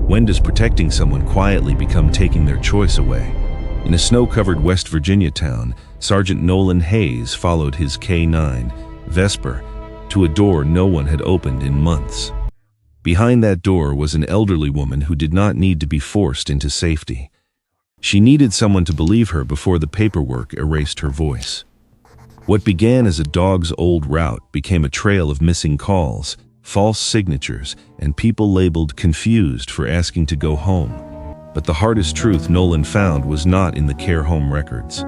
When does protecting someone quietly become taking their choice away? In a snow-covered West Virginia town, Sergeant Nolan Hayes followed his K9, Vesper, to a door no one had opened in months. Behind that door was an elderly woman who did not need to be forced into safety. She needed someone to believe her before the paperwork erased her voice. What began as a dog's old route became a trail of missing calls, false signatures, and people labeled confused for asking to go home. But the hardest truth Nolan found was not in the care home records.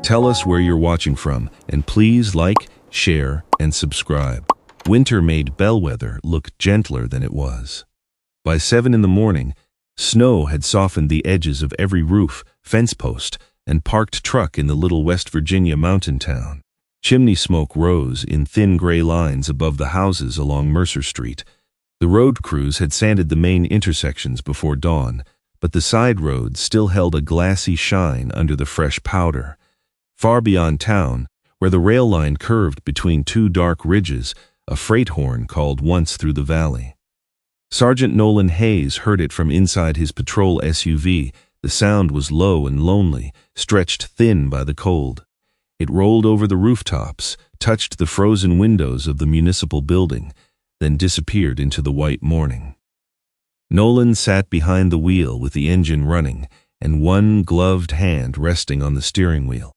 Tell us where you're watching from, and please like, share, and subscribe. Winter made Bellweather look gentler than it was. By 7 in the morning, snow had softened the edges of every roof, fence post, and parked truck in the little West Virginia mountain town. Chimney smoke rose in thin gray lines above the houses along Mercer Street. The road crews had sanded the main intersections before dawn, but the side roads still held a glassy shine under the fresh powder. Far beyond town, where the rail line curved between two dark ridges, a freight horn called once through the valley. Sergeant Nolan Hayes heard it from inside his patrol SUV. The sound was low and lonely, stretched thin by the cold. It rolled over the rooftops, touched the frozen windows of the municipal building, then disappeared into the white morning. Nolan sat behind the wheel with the engine running and one gloved hand resting on the steering wheel.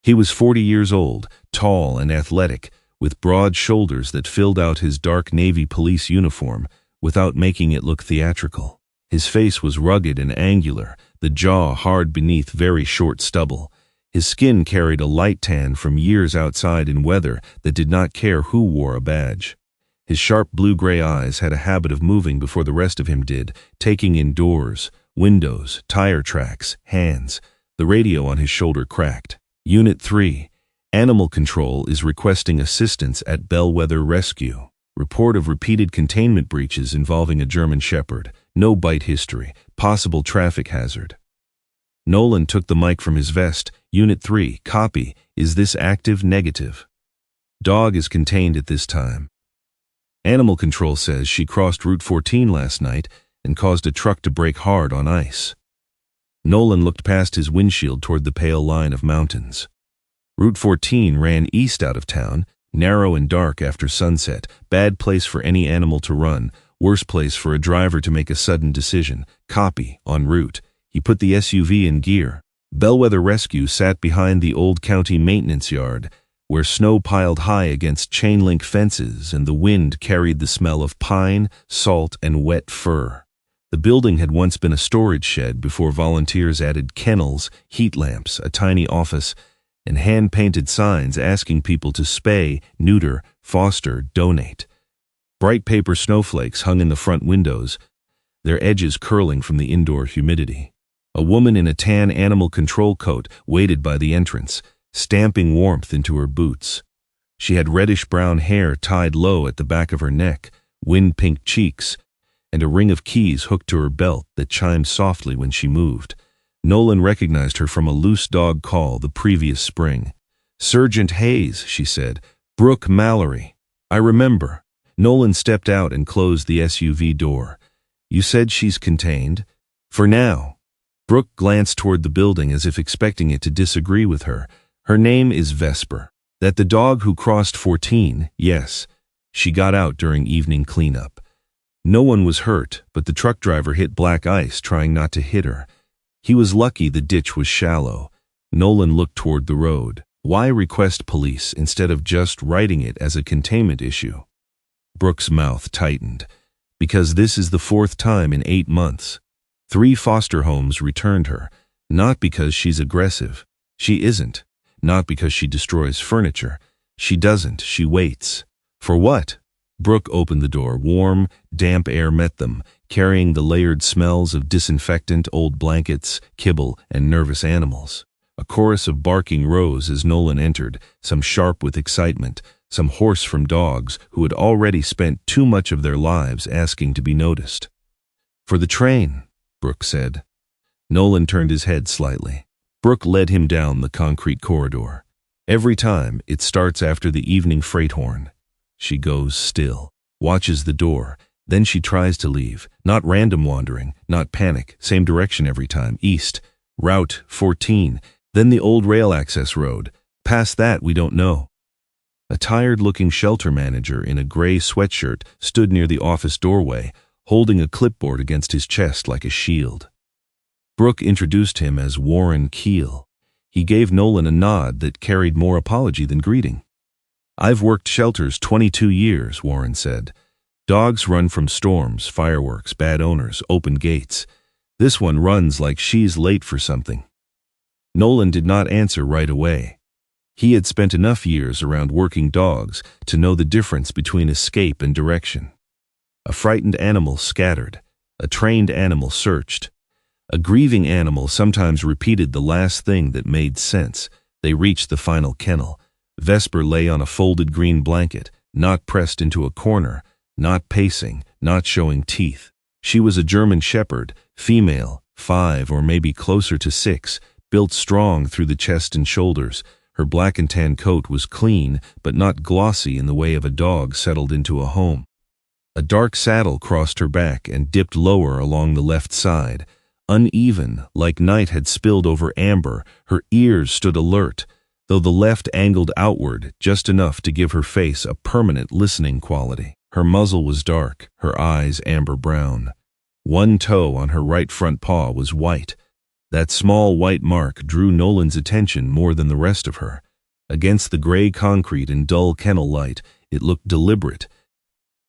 He was 40 years old, tall and athletic, with broad shoulders that filled out his dark navy police uniform without making it look theatrical. His face was rugged and angular, the jaw hard beneath very short stubble. His skin carried a light tan from years outside in weather that did not care who wore a badge. His sharp blue-gray eyes had a habit of moving before the rest of him did, taking in doors, windows, tire tracks, hands. The radio on his shoulder cracked. Unit 3. Animal Control is requesting assistance at Bellweather Rescue. Report of repeated containment breaches involving a German Shepherd. No bite history. Possible traffic hazard. Nolan took the mic from his vest. Unit 3. Copy. Is this active? Negative. Dog is contained at this time. Animal Control says she crossed Route 14 last night and caused a truck to brake hard on ice. Nolan looked past his windshield toward the pale line of mountains. Route 14 ran east out of town, narrow and dark after sunset, bad place for any animal to run, worse place for a driver to make a sudden decision. Copy, en route. He put the SUV in gear. Bellweather Rescue sat behind the old county maintenance yard, where snow piled high against chain-link fences and the wind carried the smell of pine, salt, and wet fur. The building had once been a storage shed before volunteers added kennels, heat lamps, a tiny office, and hand-painted signs asking people to spay, neuter, foster, donate. Bright paper snowflakes hung in the front windows, their edges curling from the indoor humidity. A woman in a tan animal control coat waited by the entrance, stamping warmth into her boots. She had reddish-brown hair tied low at the back of her neck, wind-pink cheeks, and a ring of keys hooked to her belt that chimed softly when she moved. Nolan recognized her from a loose dog call the previous spring. "Sergeant Hayes," she said. "Brooke Mallory. I remember." Nolan stepped out and closed the SUV door. "You said she's contained?" "For now." Brooke glanced toward the building as if expecting it to disagree with her. "Her name is Vesper. That the dog who crossed 14, yes. She got out during evening cleanup. No one was hurt, but the truck driver hit black ice trying not to hit her. He was lucky the ditch was shallow." Nolan looked toward the road. Why request police instead of just writing it as a containment issue? Brooke's mouth tightened. "Because this is the 4th time in 8 months. 3 foster homes returned her. Not because she's aggressive. She isn't. Not because she destroys furniture. She doesn't. She waits." "For what?" Brooke opened the door. Warm, damp air met them, carrying the layered smells of disinfectant, old blankets, kibble, and nervous animals. A chorus of barking rose as Nolan entered, some sharp with excitement, some hoarse from dogs who had already spent too much of their lives asking to be noticed. "For the train," Brooke said. Nolan turned his head slightly. Brooke led him down the concrete corridor. "Every time, it starts after the evening freight horn." She goes still, watches the door, Then she tries to leave. Not random wandering, not panic, same direction every time, east, Route 14, then the old rail access road. Past that we don't know. A tired-looking shelter manager in a gray sweatshirt stood near the office doorway, holding a clipboard against his chest like a shield. Brooke introduced him as Warren Keel. He gave Nolan a nod that carried more apology than greeting. "I've worked shelters 22 years, Warren said. Dogs run from storms, fireworks, bad owners, open gates. This one runs like she's late for something." Nolan did not answer right away. He had spent enough years around working dogs to know the difference between escape and direction. A frightened animal scattered. A trained animal searched. A grieving animal sometimes repeated the last thing that made sense. They reached the final kennel. Vesper lay on a folded green blanket, not pressed into a corner, not pacing, not showing teeth. She was a German shepherd, female, 5 or maybe closer to 6, built strong through the chest and shoulders. Her black and tan coat was clean, but not glossy in the way of a dog settled into a home. A dark saddle crossed her back and dipped lower along the left side. Uneven, like night had spilled over amber, her ears stood alert, though the left angled outward just enough to give her face a permanent listening quality. Her muzzle was dark, her eyes amber-brown. One toe on her right front paw was white. That small white mark drew Nolan's attention more than the rest of her. Against the gray concrete and dull kennel light, it looked deliberate,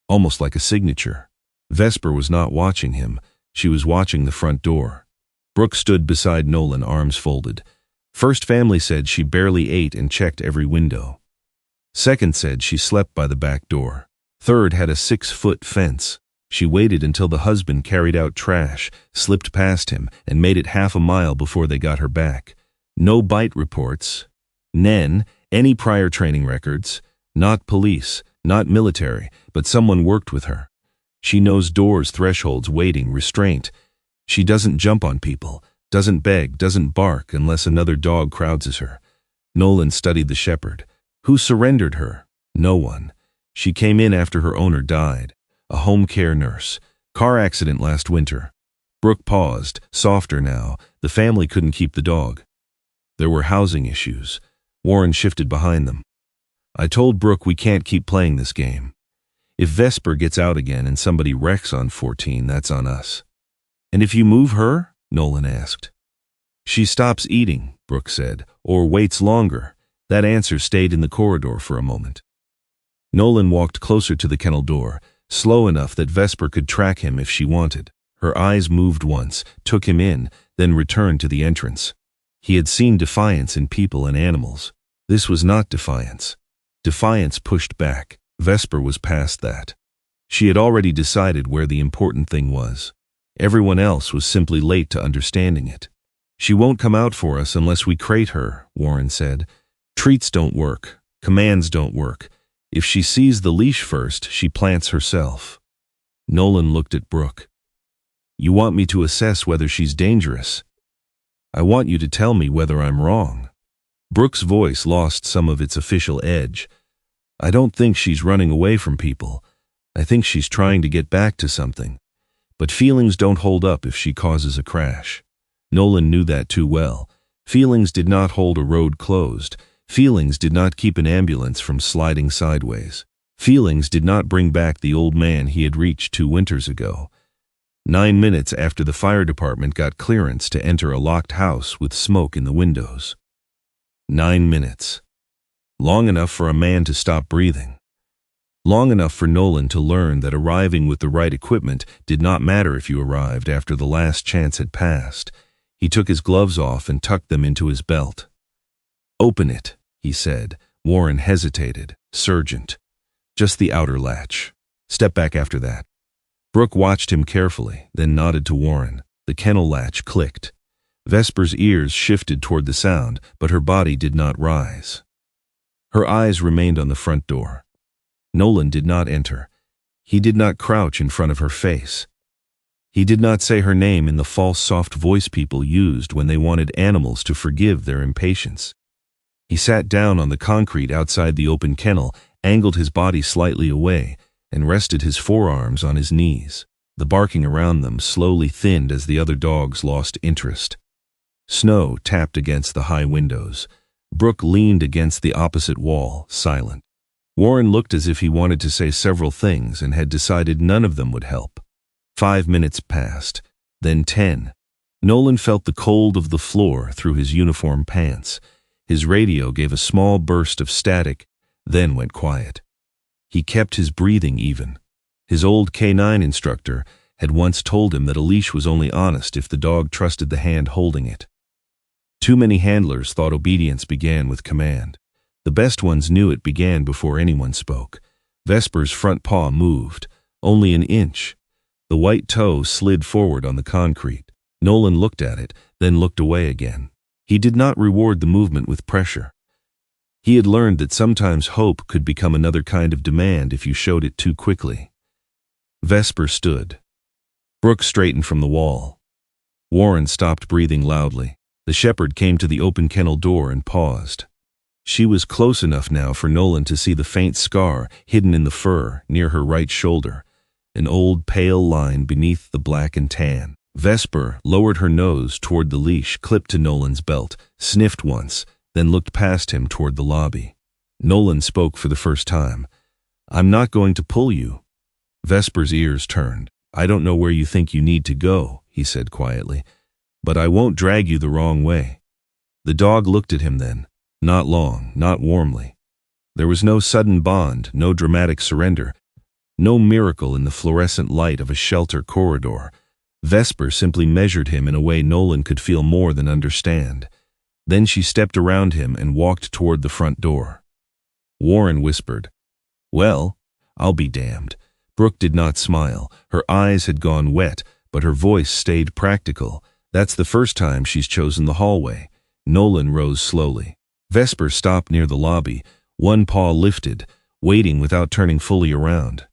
almost like a signature. Vesper was not watching him. She was watching the front door. Brooke stood beside Nolan, arms folded. First family said she barely ate and checked every window. Second said she slept by the back door. Third had a 6-foot fence. She waited until the husband carried out trash, slipped past him, and made it half a mile before they got her back. No bite reports. Nen, any prior training records. Not police, not military, but someone worked with her. She knows doors, thresholds, waiting, restraint. She doesn't jump on people, doesn't beg, doesn't bark unless another dog crowds her. Nolan studied the shepherd. Who surrendered her? No one. She came in after her owner died. A home care nurse. Car accident last winter. Brooke paused, softer now. The family couldn't keep the dog. There were housing issues. Warren shifted behind them. "I told Brooke we can't keep playing this game. If Vesper gets out again and somebody wrecks on 14, that's on us." "And if you move her?" Nolan asked. "She stops eating," Brooke said, "or waits longer." That answer stayed in the corridor for a moment. Nolan walked closer to the kennel door, slow enough that Vesper could track him if she wanted. Her eyes moved once, took him in, then returned to the entrance. He had seen defiance in people and animals. This was not defiance. Defiance pushed back. Vesper was past that. She had already decided where the important thing was. Everyone else was simply late to understanding it. "She won't come out for us unless we crate her," Warren said. "Treats don't work. Commands don't work. If she sees the leash first, she plants herself." Nolan looked at Brooke. "You want me to assess whether she's dangerous? I want you to tell me whether I'm wrong." Brooke's voice lost some of its official edge. "I don't think she's running away from people. I think she's trying to get back to something. But feelings don't hold up if she causes a crash." Nolan knew that too well. Feelings did not hold a road closed. Feelings did not keep an ambulance from sliding sideways. Feelings did not bring back the old man he had reached 2 winters ago. 9 minutes after the fire department got clearance to enter a locked house with smoke in the windows. 9 minutes. Long enough for a man to stop breathing. Long enough for Nolan to learn that arriving with the right equipment did not matter if you arrived after the last chance had passed. He took his gloves off and tucked them into his belt. "Open it," he said. Warren hesitated. "Sergeant." "Just the outer latch. Step back after that." Brooke watched him carefully, then nodded to Warren. The kennel latch clicked. Vesper's ears shifted toward the sound, but her body did not rise. Her eyes remained on the front door. Nolan did not enter. He did not crouch in front of her face. He did not say her name in the false soft voice people used when they wanted animals to forgive their impatience. He sat down on the concrete outside the open kennel, angled his body slightly away. and rested his forearms on his knees. The barking around them slowly thinned as the other dogs lost interest. Snow tapped against the high windows. Brooke leaned against the opposite wall, silent. Warren looked as if he wanted to say several things and had decided none of them would help. 5 minutes passed, then 10. Nolan felt the cold of the floor through his uniform pants. His radio gave a small burst of static, then went quiet. He kept his breathing even. His old K9 instructor had once told him that a leash was only honest if the dog trusted the hand holding it. Too many handlers thought obedience began with command. The best ones knew it began before anyone spoke. Vesper's front paw moved, only an inch. The white toe slid forward on the concrete. Nolan looked at it, then looked away again. He did not reward the movement with pressure. He had learned that sometimes hope could become another kind of demand if you showed it too quickly. Vesper stood. Brooke straightened from the wall. Warren stopped breathing loudly. The shepherd came to the open kennel door and paused. She was close enough now for Nolan to see the faint scar hidden in the fur near her right shoulder, an old pale line beneath the black and tan. Vesper lowered her nose toward the leash clipped to Nolan's belt, sniffed once, then looked past him toward the lobby. Nolan spoke for the first time. "I'm not going to pull you." Vesper's ears turned. "I don't know where you think you need to go," he said quietly, "but I won't drag you the wrong way." The dog looked at him then, not long, not warmly. There was no sudden bond, no dramatic surrender, no miracle in the fluorescent light of a shelter corridor. Vesper simply measured him in a way Nolan could feel more than understand. Then she stepped around him and walked toward the front door. Warren whispered, "Well, I'll be damned." Brooke did not smile. Her eyes had gone wet, but her voice stayed practical. "That's the first time she's chosen the hallway." Nolan rose slowly. Vesper stopped near the lobby, one paw lifted, waiting without turning fully around.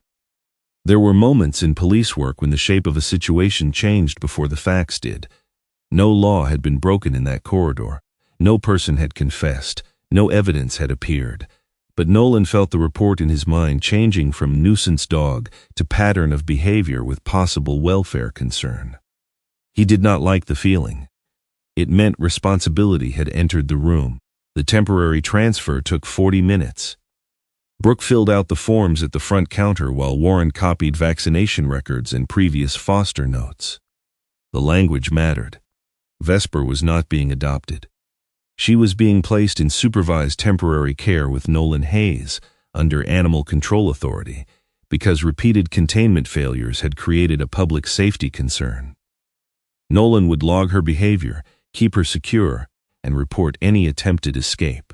There were moments in police work when the shape of a situation changed before the facts did. No law had been broken in that corridor. No person had confessed. No evidence had appeared. But Nolan felt the report in his mind changing from nuisance dog to pattern of behavior with possible welfare concern. He did not like the feeling. It meant responsibility had entered the room. The temporary transfer took 40 minutes. Brooke filled out the forms at the front counter while Warren copied vaccination records and previous foster notes. The language mattered. Vesper was not being adopted. She was being placed in supervised temporary care with Nolan Hayes under Animal Control Authority because repeated containment failures had created a public safety concern. Nolan would log her behavior, keep her secure, and report any attempted escape.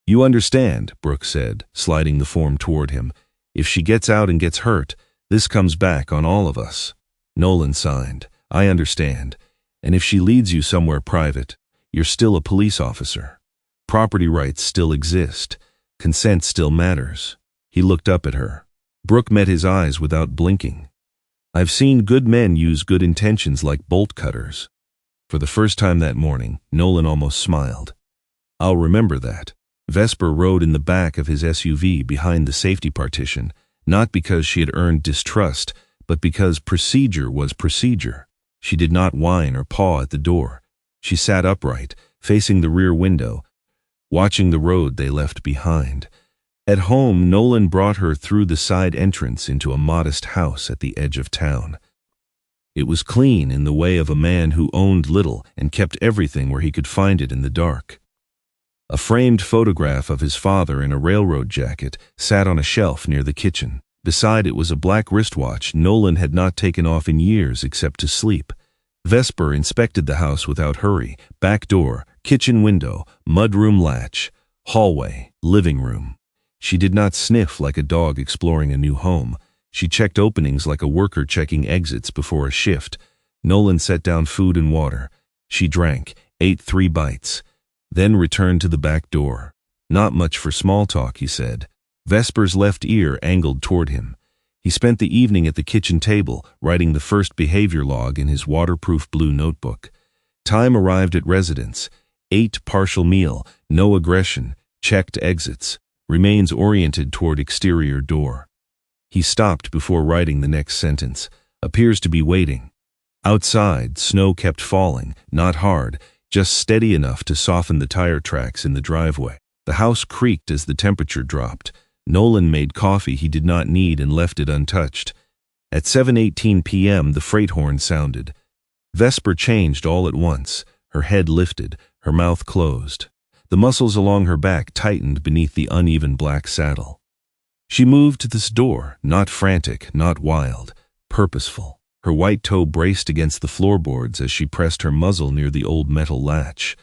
"You understand," Brooke said, sliding the form toward him. "If she gets out and gets hurt, this comes back on all of us." Nolan signed. "I understand. And if she leads you somewhere private, you're still a police officer. Property rights still exist. Consent still matters." He looked up at her. Brooke met his eyes without blinking. "I've seen good men use good intentions like bolt cutters." For the first time that morning, Nolan almost smiled. "I'll remember that." Vesper rode in the back of his SUV behind the safety partition, not because she had earned distrust, but because procedure was procedure. She did not whine or paw at the door. She sat upright, facing the rear window, watching the road they left behind. At home, Nolan brought her through the side entrance into a modest house at the edge of town. It was clean in the way of a man who owned little and kept everything where he could find it in the dark. A framed photograph of his father in a railroad jacket sat on a shelf near the kitchen. Beside it was a black wristwatch Nolan had not taken off in years except to sleep. Vesper inspected the house without hurry. Back door, kitchen window, mudroom latch, hallway, living room. She did not sniff like a dog exploring a new home. She checked openings like a worker checking exits before a shift. Nolan set down food and water. She drank, ate 3 bites, then returned to the back door. "Not much for small talk," he said. Vesper's left ear angled toward him. He spent the evening at the kitchen table, writing the first behavior log in his waterproof blue notebook. Time arrived at residence. Ate partial meal, no aggression, checked exits, remains oriented toward exterior door. He stopped before writing the next sentence. Appears to be waiting. Outside, snow kept falling, not hard, just steady enough to soften the tire tracks in the driveway. The house creaked as the temperature dropped. Nolan made coffee he did not need and left it untouched. At 7:18 p.m. the freight horn sounded. Vesper changed all at once. Her head lifted, her mouth closed. The muscles along her back tightened beneath the uneven black saddle. She moved to this door, not frantic, not wild, purposeful. Her white toe braced against the floorboards as she pressed her muzzle near the old metal latch.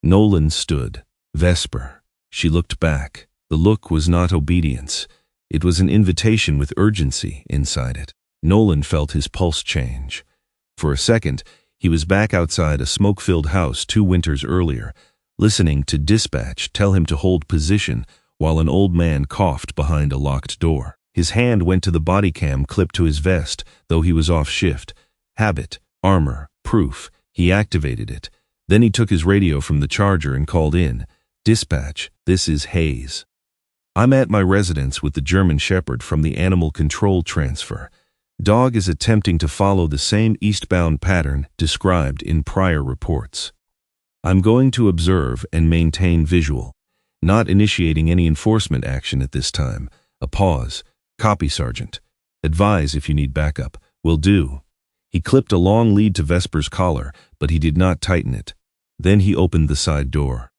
Nolan stood. Vesper. She looked back. The look was not obedience. It was an invitation with urgency inside it. Nolan felt his pulse change. For a second, he was back outside a smoke-filled house 2 winters earlier, listening to dispatch tell him to hold position while an old man coughed behind a locked door. His hand went to the body cam clipped to his vest, though he was off shift. Habit, armor, proof. He activated it. Then he took his radio from the charger and called in. Dispatch, this is Hayes. I'm at my residence with the German Shepherd from the animal control transfer. Dog is attempting to follow the same eastbound pattern described in prior reports. I'm going to observe and maintain visual, not initiating any enforcement action at this time. A pause. Copy, Sergeant. Advise if you need backup. Will do. He clipped a long lead to Vesper's collar, but he did not tighten it. Then he opened the side door.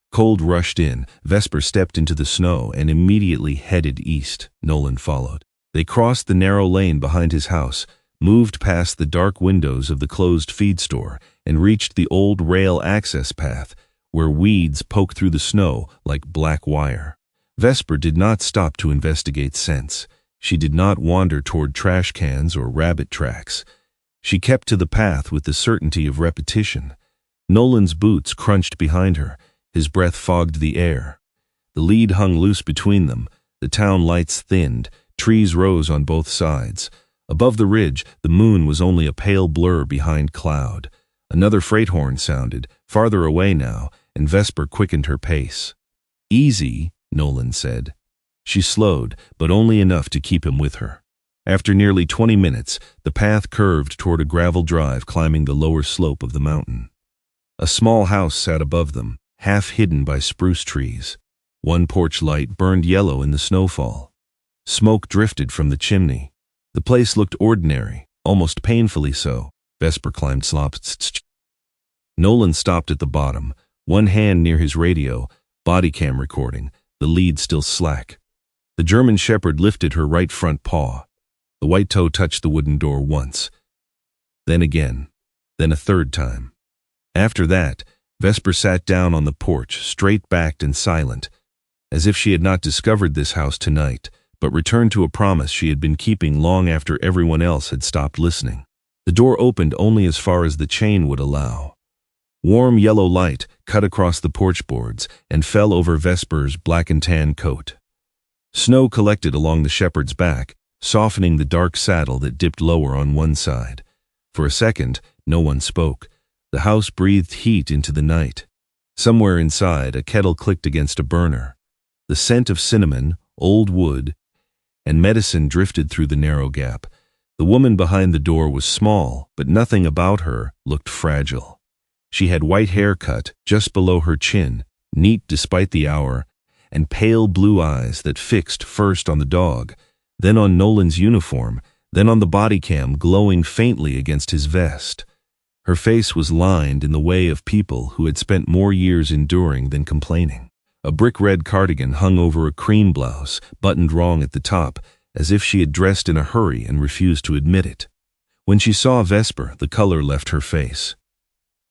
Cold rushed in. Vesper stepped into the snow and immediately headed east. Nolan followed. They crossed the narrow lane behind his house, moved past the dark windows of the closed feed store, and reached the old rail access path, where weeds poked through the snow like black wire. Vesper did not stop to investigate scents. She did not wander toward trash cans or rabbit tracks. She kept to the path with the certainty of repetition. Nolan's boots crunched behind her. His breath fogged the air. The lead hung loose between them. The town lights thinned. Trees rose on both sides. Above the ridge, the moon was only a pale blur behind cloud. Another freight horn sounded, farther away now, and Vesper quickened her pace. Easy, Nolan said. She slowed, but only enough to keep him with her. After nearly 20 minutes, the path curved toward a gravel drive climbing the lower slope of the mountain. A small house sat above them, half hidden by spruce trees. One porch light burned yellow in the snowfall. Smoke drifted from the chimney. The place looked ordinary, almost painfully so. Vesper climbed slopes. Nolan stopped at the bottom, one hand near his radio, body cam recording, the lead still slack. The German Shepherd lifted her right front paw. The white toe touched the wooden door once. Then again. Then a third time. After that, Vesper sat down on the porch, straight-backed and silent, as if she had not discovered this house tonight, but returned to a promise she had been keeping long after everyone else had stopped listening. The door opened only as far as the chain would allow. Warm yellow light cut across the porch boards and fell over Vesper's black and tan coat. Snow collected along the shepherd's back, softening the dark saddle that dipped lower on one side. For a second, no one spoke. The house breathed heat into the night. Somewhere inside, a kettle clicked against a burner. The scent of cinnamon, old wood, and medicine drifted through the narrow gap. The woman behind the door was small, but nothing about her looked fragile. She had white hair cut just below her chin, neat despite the hour, and pale blue eyes that fixed first on the dog, then on Nolan's uniform, then on the body cam glowing faintly against his vest. Her face was lined in the way of people who had spent more years enduring than complaining. A brick-red cardigan hung over a cream blouse, buttoned wrong at the top, as if she had dressed in a hurry and refused to admit it. When she saw Vesper, the color left her face.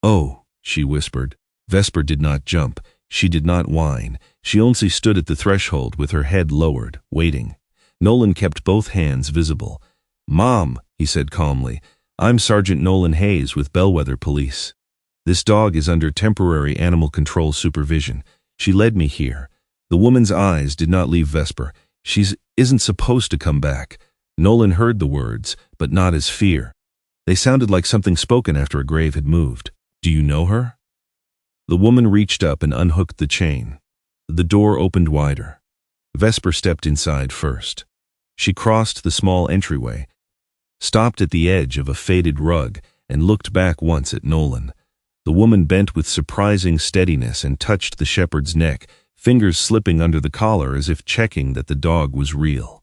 "Oh," she whispered. Vesper did not jump. She did not whine. She only stood at the threshold with her head lowered, waiting. Nolan kept both hands visible. "Mom," he said calmly, "I'm Sergeant Nolan Hayes with Bellweather Police. This dog is under temporary animal control supervision. She led me here." The woman's eyes did not leave Vesper. "She isn't supposed to come back." Nolan heard the words, but not as fear. They sounded like something spoken after a grave had moved. "Do you know her?" The woman reached up and unhooked the chain. The door opened wider. Vesper stepped inside first. She crossed the small entryway, stopped at the edge of a faded rug, and looked back once at Nolan. The woman bent with surprising steadiness and touched the shepherd's neck, fingers slipping under the collar as if checking that the dog was real.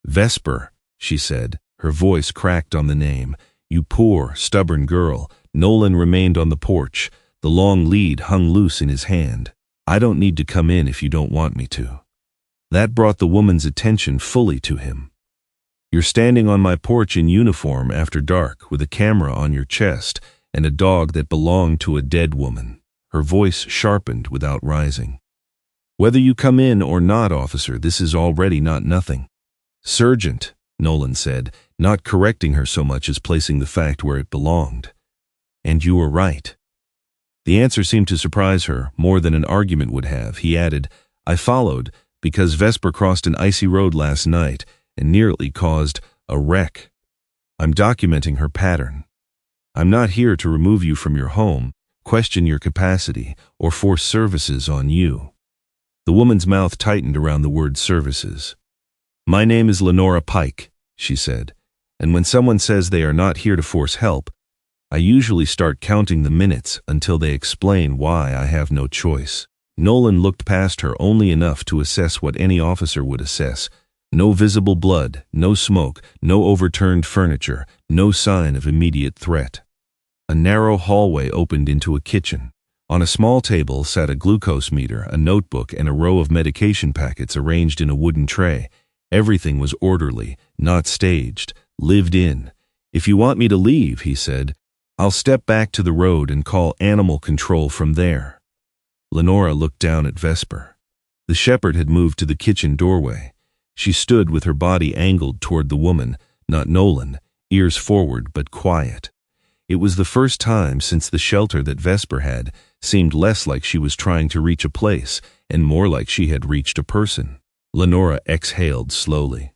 "Vesper," she said, her voice cracked on the name. "You poor, stubborn girl." Nolan remained on the porch. The long lead hung loose in his hand. "I don't need to come in if you don't want me to." That brought the woman's attention fully to him. "You're standing on my porch in uniform after dark with a camera on your chest and a dog that belonged to a dead woman." Her voice sharpened without rising. "Whether you come in or not, officer, this is already not nothing." "Sergeant," Nolan said, not correcting her so much as placing the fact where it belonged. "And you were right." The answer seemed to surprise her more than an argument would have. He added, "I followed because Vesper crossed an icy road last night and nearly caused a wreck. I'm documenting her pattern. I'm not here to remove you from your home, question your capacity, or force services on you." The woman's mouth tightened around the word services. "My name is Lenora Pike," she said, "and when someone says they are not here to force help, I usually start counting the minutes until they explain why I have no choice." Nolan looked past her only enough to assess what any officer would assess. No visible blood, no smoke, no overturned furniture, no sign of immediate threat. A narrow hallway opened into a kitchen. On a small table sat a glucose meter, a notebook, and a row of medication packets arranged in a wooden tray. Everything was orderly, not staged, lived in. "If you want me to leave," he said, "I'll step back to the road and call animal control from there." Lenora looked down at Vesper. The shepherd had moved to the kitchen doorway. She stood with her body angled toward the woman, not Nolan, ears forward but quiet. It was the first time since the shelter that Vesper had seemed less like she was trying to reach a place and more like she had reached a person. Lenora exhaled slowly.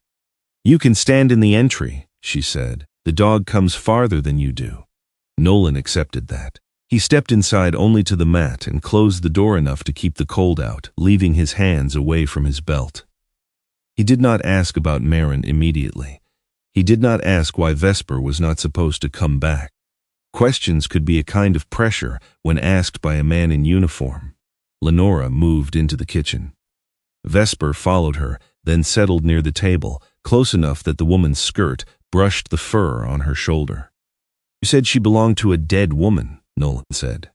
"You can stand in the entry," she said. "The dog comes farther than you do." Nolan accepted that. He stepped inside only to the mat and closed the door enough to keep the cold out, leaving his hands away from his belt. He did not ask about Marin immediately. He did not ask why Vesper was not supposed to come back. Questions could be a kind of pressure when asked by a man in uniform. Lenora moved into the kitchen. Vesper followed her, then settled near the table, close enough that the woman's skirt brushed the fur on her shoulder. "You said she belonged to a dead woman," Nolan said.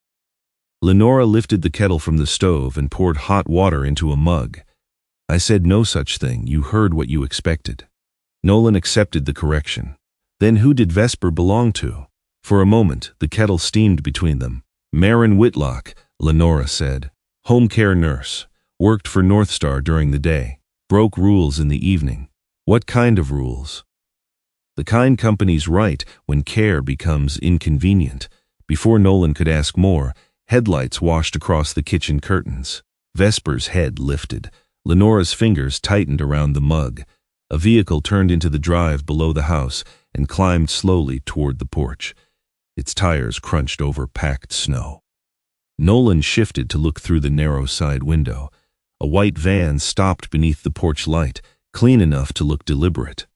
Lenora lifted the kettle from the stove and poured hot water into a mug. "I said no such thing. You heard what you expected." Nolan accepted the correction. "Then who did Vesper belong to?" For a moment, the kettle steamed between them. "Marin Whitlock," Lenora said. "Home care nurse. Worked for North Star during the day. Broke rules in the evening." "What kind of rules?" "The kind companies write when care becomes inconvenient." Before Nolan could ask more, headlights washed across the kitchen curtains. Vesper's head lifted. Lenora's fingers tightened around the mug. A vehicle turned into the drive below the house and climbed slowly toward the porch. Its tires crunched over packed snow. Nolan shifted to look through the narrow side window. A white van stopped beneath the porch light, clean enough to look deliberate.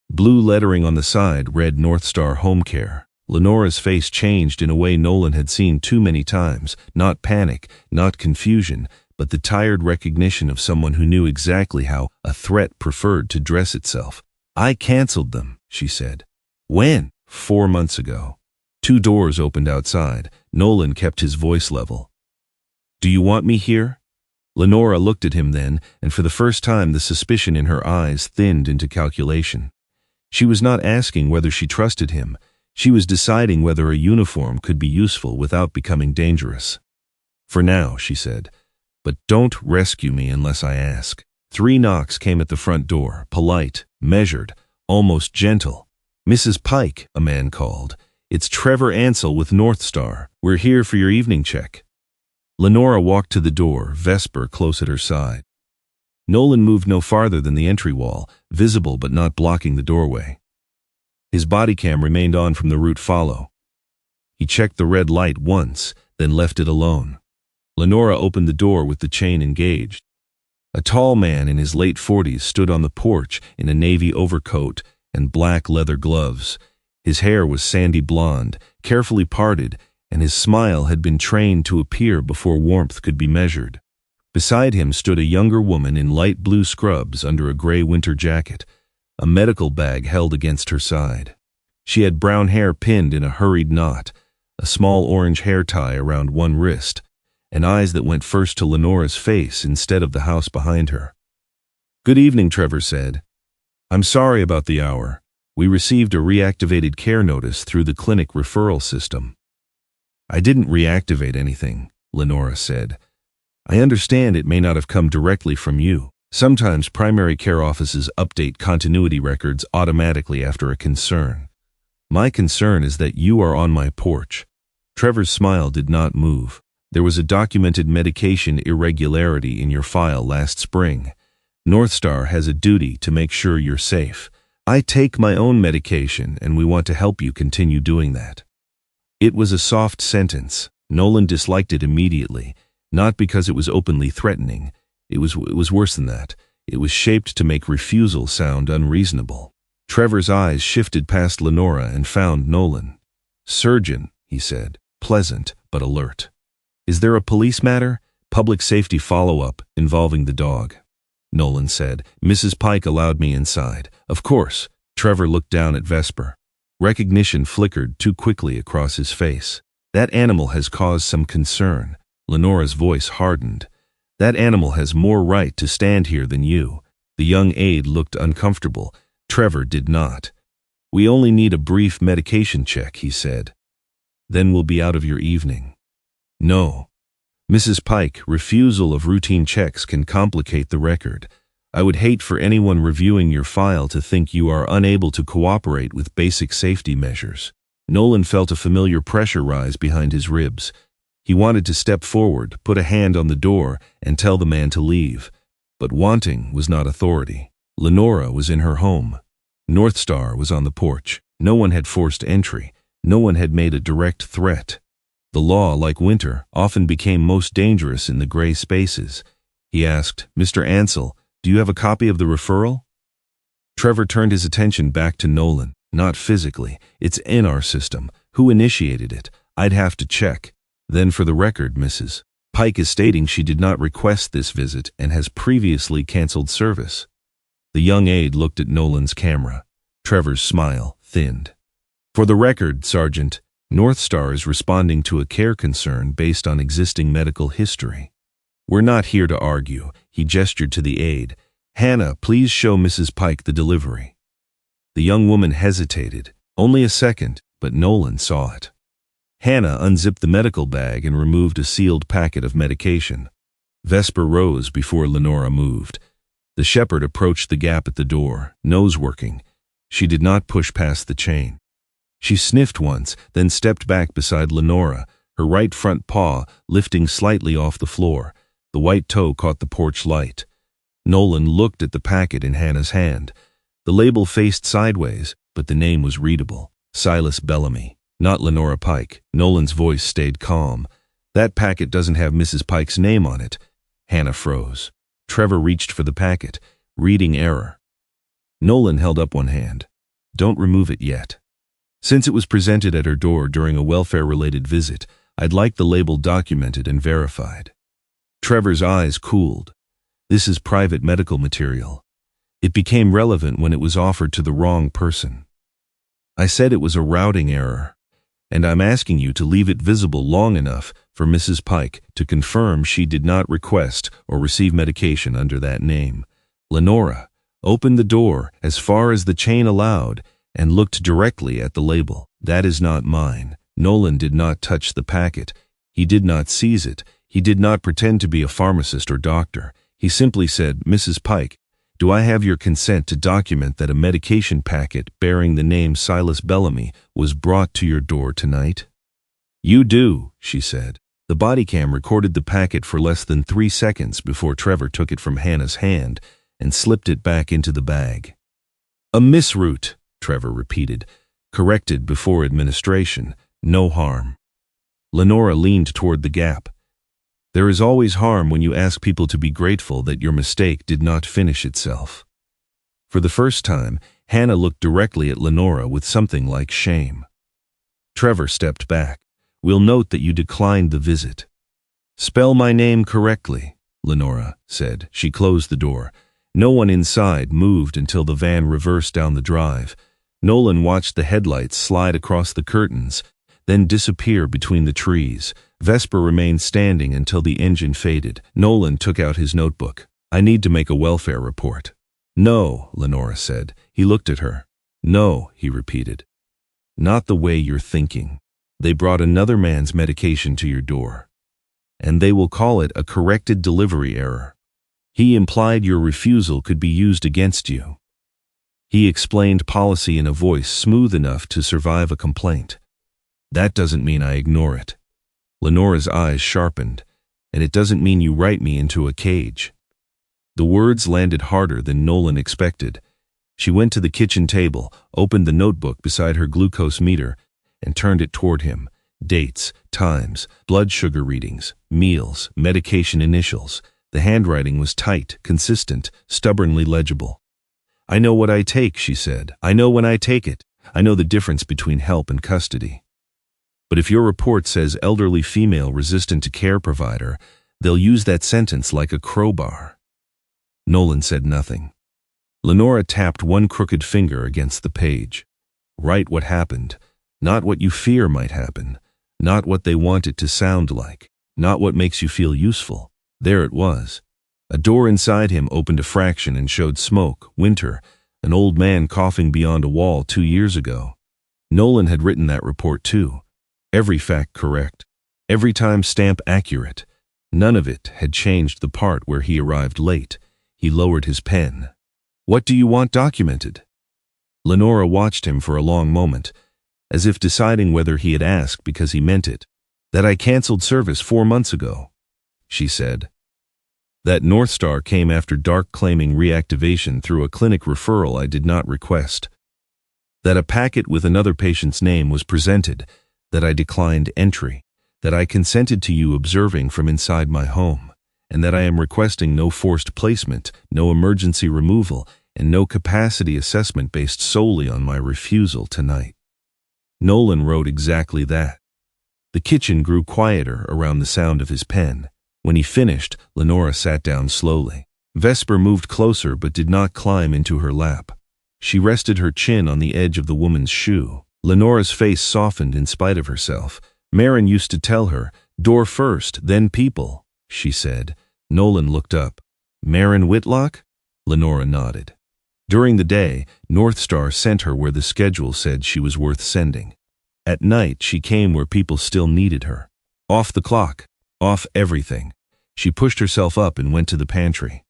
Blue lettering on the side read North Star Home Care. Lenora's face changed in a way Nolan had seen too many times, not panic, not confusion, but the tired recognition of someone who knew exactly how a threat preferred to dress itself. "I canceled them," she said. "When?" 4 months ago. 2 doors opened outside. Nolan kept his voice level. "Do you want me here?" Lenora looked at him then, and for the first time the suspicion in her eyes thinned into calculation. She was not asking whether she trusted him. She was deciding whether a uniform could be useful without becoming dangerous. "For now," she said, "but don't rescue me unless I ask." 3 knocks came at the front door, polite, measured, almost gentle. "Mrs. Pike," a man called. "It's Trevor Ansell with North Star. We're here for your evening check." Lenora walked to the door, Vesper close at her side. Nolan moved no farther than the entry wall, visible but not blocking the doorway. His body cam remained on from the route follow. He checked the red light once, then left it alone. Lenora opened the door with the chain engaged. A tall man in his late 40s stood on the porch in a navy overcoat and black leather gloves. His hair was sandy blonde, carefully parted, and his smile had been trained to appear before warmth could be measured. Beside him stood a younger woman in light blue scrubs under a gray winter jacket, a medical bag held against her side. She had brown hair pinned in a hurried knot, a small orange hair tie around one wrist, and eyes that went first to Lenora's face instead of the house behind her. "Good evening," Trevor said. "I'm sorry about the hour. We received a reactivated care notice through the clinic referral system." "I didn't reactivate anything," Lenora said. "I understand it may not have come directly from you. Sometimes primary care offices update continuity records automatically after a concern. My concern is that you are on my porch." Trevor's smile did not move. "There was a documented medication irregularity in your file last spring. Northstar has a duty to make sure you're safe. I take my own medication, and we want to help you continue doing that." It was a soft sentence. Nolan disliked it immediately, not because it was openly threatening. It was worse than that. It was shaped to make refusal sound unreasonable. Trevor's eyes shifted past Lenora and found Nolan. "Surgeon," he said, pleasant but alert. "Is there a police matter? Public safety follow-up involving the dog?" Nolan said. "Mrs. Pike allowed me inside." "Of course." Trevor looked down at Vesper. Recognition flickered too quickly across his face. "That animal has caused some concern." Lenora's voice hardened. "That animal has more right to stand here than you." The young aide looked uncomfortable. Trevor did not. "We only need a brief medication check," he said. "Then we'll be out of your evening." "No. Mrs. Pike, refusal of routine checks can complicate the record. I would hate for anyone reviewing your file to think you are unable to cooperate with basic safety measures." Nolan felt a familiar pressure rise behind his ribs. He wanted to step forward, put a hand on the door, and tell the man to leave. But wanting was not authority. Lenora was in her home. Northstar was on the porch. No one had forced entry. No one had made a direct threat. The law, like winter, often became most dangerous in the gray spaces. He asked, "Mr. Ansell, do you have a copy of the referral?" Trevor turned his attention back to Nolan. "Not physically. It's in our system. Who initiated it? I'd have to check. Then for the record, Mrs. Pike is stating she did not request this visit and has previously canceled service." The young aide looked at Nolan's camera. Trevor's smile thinned. "For the record, Sergeant, Northstar is responding to a care concern based on existing medical history. We're not here to argue." He gestured to the aide. "Hannah, please show Mrs. Pike the delivery." The young woman hesitated. Only a second, but Nolan saw it. Hannah unzipped the medical bag and removed a sealed packet of medication. Vesper rose before Lenora moved. The shepherd approached the gap at the door, nose working. She did not push past the chain. She sniffed once, then stepped back beside Lenora, her right front paw lifting slightly off the floor. The white toe caught the porch light. Nolan looked at the packet in Hannah's hand. The label faced sideways, but the name was readable. Silas Bellamy, not Lenora Pike. Nolan's voice stayed calm. "That packet doesn't have Mrs. Pike's name on it." Hannah froze. Trevor reached for the packet. Reading error. Nolan held up one hand. "Don't remove it yet. Since it was presented at her door during a welfare-related visit, I'd like the label documented and verified." Trevor's eyes cooled. "This is private medical material. It became relevant when it was offered to the wrong person. I said it was a routing error, and I'm asking you to leave it visible long enough for Mrs. Pike to confirm she did not request or receive medication under that name." Lenora opened the door as far as the chain allowed and looked directly at the label. "That is not mine." Nolan did not touch the packet. He did not seize it. He did not pretend to be a pharmacist or doctor. He simply said, "Mrs. Pike, do I have your consent to document that a medication packet bearing the name Silas Bellamy was brought to your door tonight?" "You do," she said. The body cam recorded the packet for less than 3 seconds before Trevor took it from Hannah's hand and slipped it back into the bag. "A misroute," Trevor repeated. "Corrected before administration. No harm." Lenora leaned toward the gap. There is always harm when you ask people to be grateful that your mistake did not finish itself. For the first time, Hannah looked directly at Lenora with something like shame. Trevor stepped back. We'll note that you declined the visit. Spell my name correctly, Lenora said. She closed the door. No one inside moved until the van reversed down the drive. Nolan watched the headlights slide across the curtains, then disappear between the trees. Vesper remained standing until the engine faded. Nolan took out his notebook. I need to make a welfare report. No, Lenora said. He looked at her. No, he repeated. Not the way you're thinking. They brought another man's medication to your door. And they will call it a corrected delivery error. He implied your refusal could be used against you. He explained policy in a voice smooth enough to survive a complaint. That doesn't mean I ignore it. Lenora's eyes sharpened. And it doesn't mean you write me into a cage. The words landed harder than Nolan expected. She went to the kitchen table, opened the notebook beside her glucose meter, and turned it toward him. Dates, times, blood sugar readings, meals, medication initials. The handwriting was tight, consistent, stubbornly legible. I know what I take, she said. I know when I take it. I know the difference between help and custody. But if your report says elderly female resistant to care provider, they'll use that sentence like a crowbar. Nolan said nothing. Lenora tapped one crooked finger against the page. Write what happened, not what you fear might happen, not what they want it to sound like, not what makes you feel useful. There it was. A door inside him opened a fraction and showed smoke, winter, an old man coughing beyond a wall 2 years ago. Nolan had written that report too. Every fact correct. Every time stamp accurate. None of it had changed the part where he arrived late. He lowered his pen. What do you want documented? Lenora watched him for a long moment, as if deciding whether he had asked because he meant it. That I canceled service 4 months ago, she said. That North Star came after dark claiming reactivation through a clinic referral I did not request. That a packet with another patient's name was presented, that I declined entry, that I consented to you observing from inside my home, and that I am requesting no forced placement, no emergency removal, and no capacity assessment based solely on my refusal tonight. Nolan wrote exactly that. The kitchen grew quieter around the sound of his pen. When he finished, Lenora sat down slowly. Vesper moved closer but did not climb into her lap. She rested her chin on the edge of the woman's shoe. Lenora's face softened in spite of herself. Marin used to tell her, door first, then people, she said. Nolan looked up. Marin Whitlock? Lenora nodded. During the day, North Star sent her where the schedule said she was worth sending. At night, she came where people still needed her. Off the clock. Off everything. She pushed herself up and went to the pantry.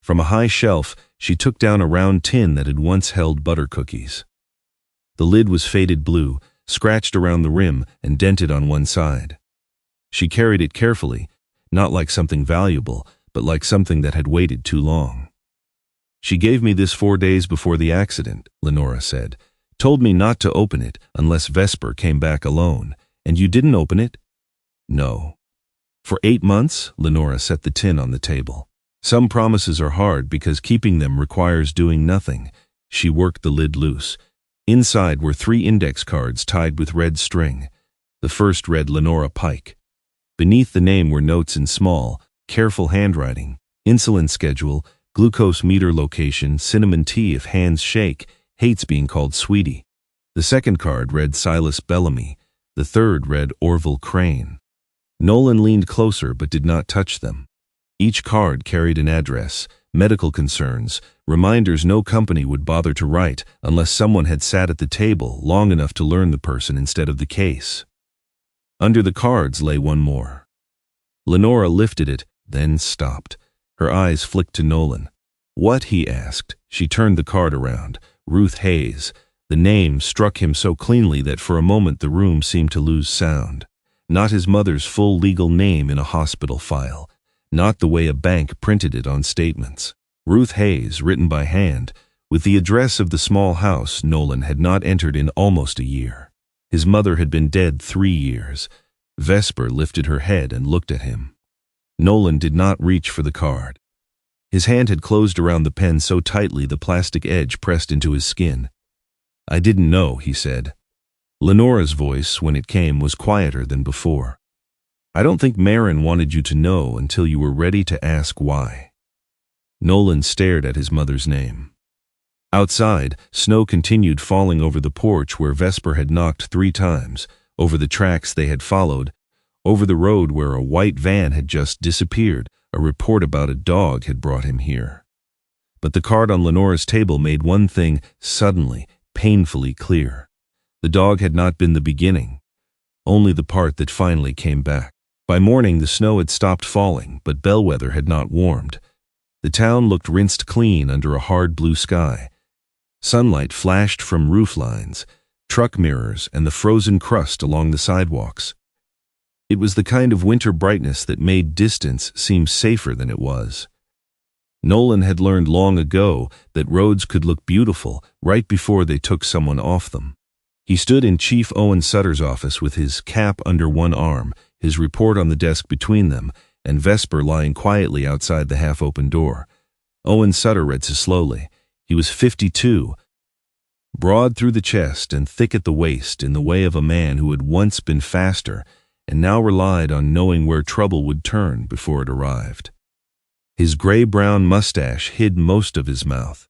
From a high shelf, she took down a round tin that had once held butter cookies. The lid was faded blue, scratched around the rim and dented on one side. She carried it carefully, not like something valuable, but like something that had waited too long. She gave me this 4 days before the accident, Lenora said. Told me not to open it unless Vesper came back alone. And you didn't open it? No. For 8 months, Lenora set the tin on the table. Some promises are hard because keeping them requires doing nothing. She worked the lid loose. Inside were 3 index cards tied with red string. The first read Lenora Pike. Beneath the name were notes in small, careful handwriting. Insulin schedule, glucose meter location, cinnamon tea if hands shake, hates being called sweetie. The second card read Silas Bellamy. The third read Orville Crane. Nolan leaned closer but did not touch them. Each card carried an address, medical concerns, reminders no company would bother to write unless someone had sat at the table long enough to learn the person instead of the case. Under the cards lay one more. Lenora lifted it, then stopped. Her eyes flicked to Nolan. What? He asked. She turned the card around. Ruth Hayes. The name struck him so cleanly that for a moment the room seemed to lose sound. Not his mother's full legal name in a hospital file. Not the way a bank printed it on statements. Ruth Hayes, written by hand, with the address of the small house Nolan had not entered in almost a year. His mother had been dead 3 years. Vesper lifted her head and looked at him. Nolan did not reach for the card. His hand had closed around the pen so tightly the plastic edge pressed into his skin. "I didn't know," he said. Lenora's voice, when it came, was quieter than before. "I don't think Marin wanted you to know until you were ready to ask why." Nolan stared at his mother's name. Outside, snow continued falling over the porch where Vesper had knocked 3 times, over the tracks they had followed, over the road where a white van had just disappeared. A report about a dog had brought him here. But the card on Lenora's table made one thing suddenly, painfully clear. The dog had not been the beginning, only the part that finally came back. By morning the snow had stopped falling, but Bellweather had not warmed. The town looked rinsed clean under a hard blue sky. Sunlight flashed from roof lines, truck mirrors, and the frozen crust along the sidewalks. It was the kind of winter brightness that made distance seem safer than it was. Nolan had learned long ago that roads could look beautiful right before they took someone off them. He stood in Chief Owen Sutter's office with his cap under one arm, his report on the desk between them, and Vesper lying quietly outside the half-open door. Owen Sutter read so slowly. He was 52, broad through the chest and thick at the waist, in the way of a man who had once been faster and now relied on knowing where trouble would turn before it arrived. His gray-brown mustache hid most of his mouth.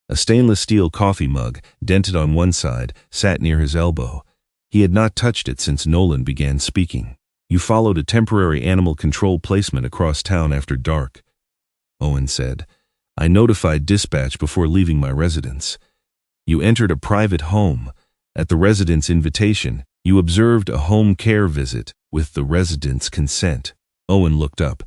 A stainless steel coffee mug, dented on one side, sat near his elbow. He had not touched it since Nolan began speaking. "You followed a temporary animal control placement across town after dark," Owen said. "I notified dispatch before leaving my residence. You entered a private home. At the resident's invitation, you observed a home care visit with the resident's consent." Owen looked up,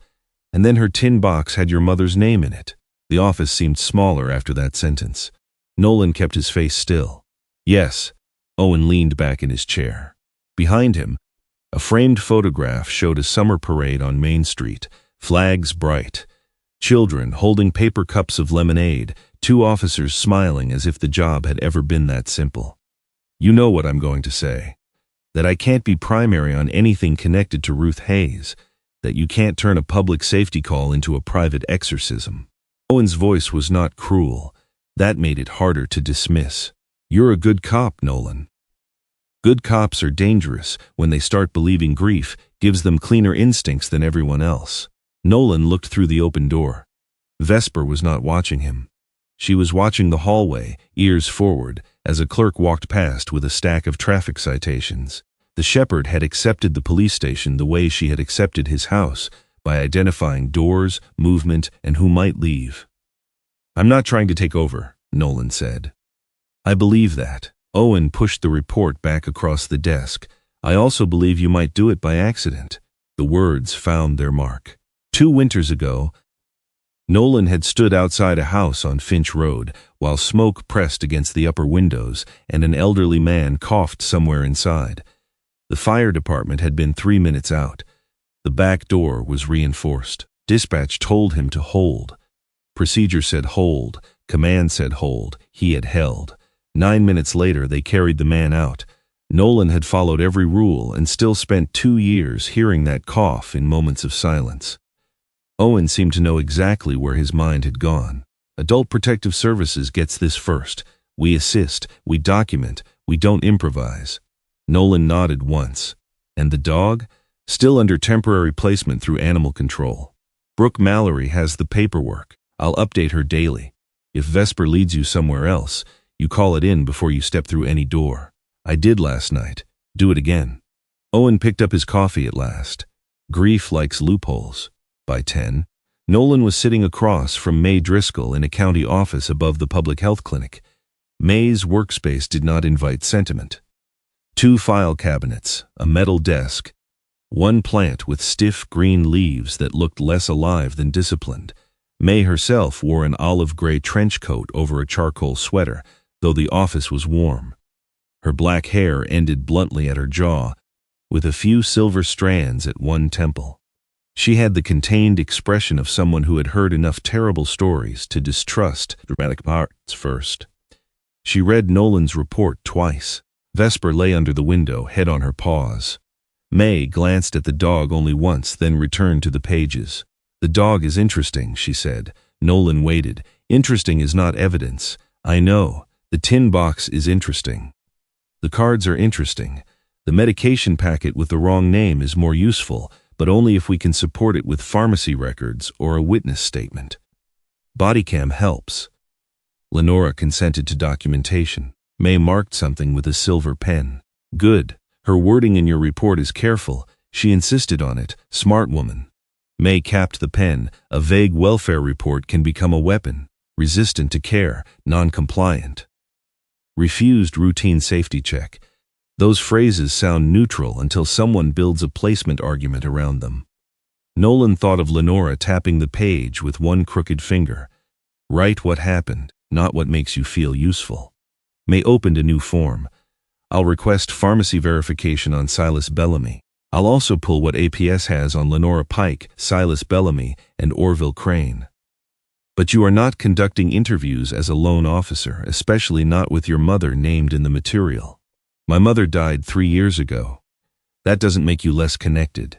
and then her tin box had your mother's name in it. The office seemed smaller after that sentence. Nolan kept his face still. "Yes." Owen leaned back in his chair. Behind him, a framed photograph showed a summer parade on Main Street, flags bright, children holding paper cups of lemonade, 2 officers smiling as if the job had ever been that simple. "You know what I'm going to say. That I can't be primary on anything connected to Ruth Hayes, that you can't turn a public safety call into a private exorcism." Owen's voice was not cruel. That made it harder to dismiss. "You're a good cop, Nolan. Good cops are dangerous when they start believing grief gives them cleaner instincts than everyone else." Nolan looked through the open door. Vesper was not watching him. She was watching the hallway, ears forward, as a clerk walked past with a stack of traffic citations. The shepherd had accepted the police station the way she had accepted his house, by identifying doors, movement, and who might leave. "I'm not trying to take over," Nolan said. "I believe that." Owen pushed the report back across the desk. "I also believe you might do it by accident." The words found their mark. 2 winters ago, Nolan had stood outside a house on Finch Road while smoke pressed against the upper windows and an elderly man coughed somewhere inside. The fire department had been 3 minutes out. The back door was reinforced. Dispatch told him to hold. Procedure said hold. Command said hold. He had held. 9 minutes later, they carried the man out. Nolan had followed every rule and still spent 2 years hearing that cough in moments of silence. Owen seemed to know exactly where his mind had gone. Adult Protective Services gets this first. We assist, we document, we don't improvise. Nolan nodded once. And the dog? Still under temporary placement through animal control. Brooke Mallory has the paperwork. I'll update her daily. If Vesper leads you somewhere else, you call it in before you step through any door. I did last night. Do it again. Owen picked up his coffee at last. Grief likes loopholes. By 10, Nolan was sitting across from May Driscoll in a county office above the public health clinic. May's workspace did not invite sentiment. 2 file cabinets, a metal desk, 1 plant with stiff green leaves that looked less alive than disciplined. May herself wore an olive-gray trench coat over a charcoal sweater, though the office was warm. Her black hair ended bluntly at her jaw, with a few silver strands at one temple. She had the contained expression of someone who had heard enough terrible stories to distrust dramatic parts first. She read Nolan's report twice. Vesper lay under the window, head on her paws. May glanced at the dog only once, then returned to the pages. "The dog is interesting," she said. Nolan waited. "Interesting is not evidence." "I know. The tin box is interesting. The cards are interesting. The medication packet with the wrong name is more useful, but only if we can support it with pharmacy records or a witness statement. Bodycam helps." Lenora consented to documentation. May marked something with a silver pen. "Good. Her wording in your report is careful. She insisted on it. Smart woman." May capped the pen. "A vague welfare report can become a weapon. Resistant to care, non-compliant. Refused routine safety check." Those phrases sound neutral until someone builds a placement argument around them. Nolan thought of Lenora tapping the page with one crooked finger. "Write what happened, not what makes you feel useful." May opened a new form. "I'll request pharmacy verification on Silas Bellamy. I'll also pull what APS has on Lenora Pike, Silas Bellamy, and Orville Crane. But you are not conducting interviews as a lone officer, especially not with your mother named in the material. My mother died 3 years ago. That doesn't make you less connected."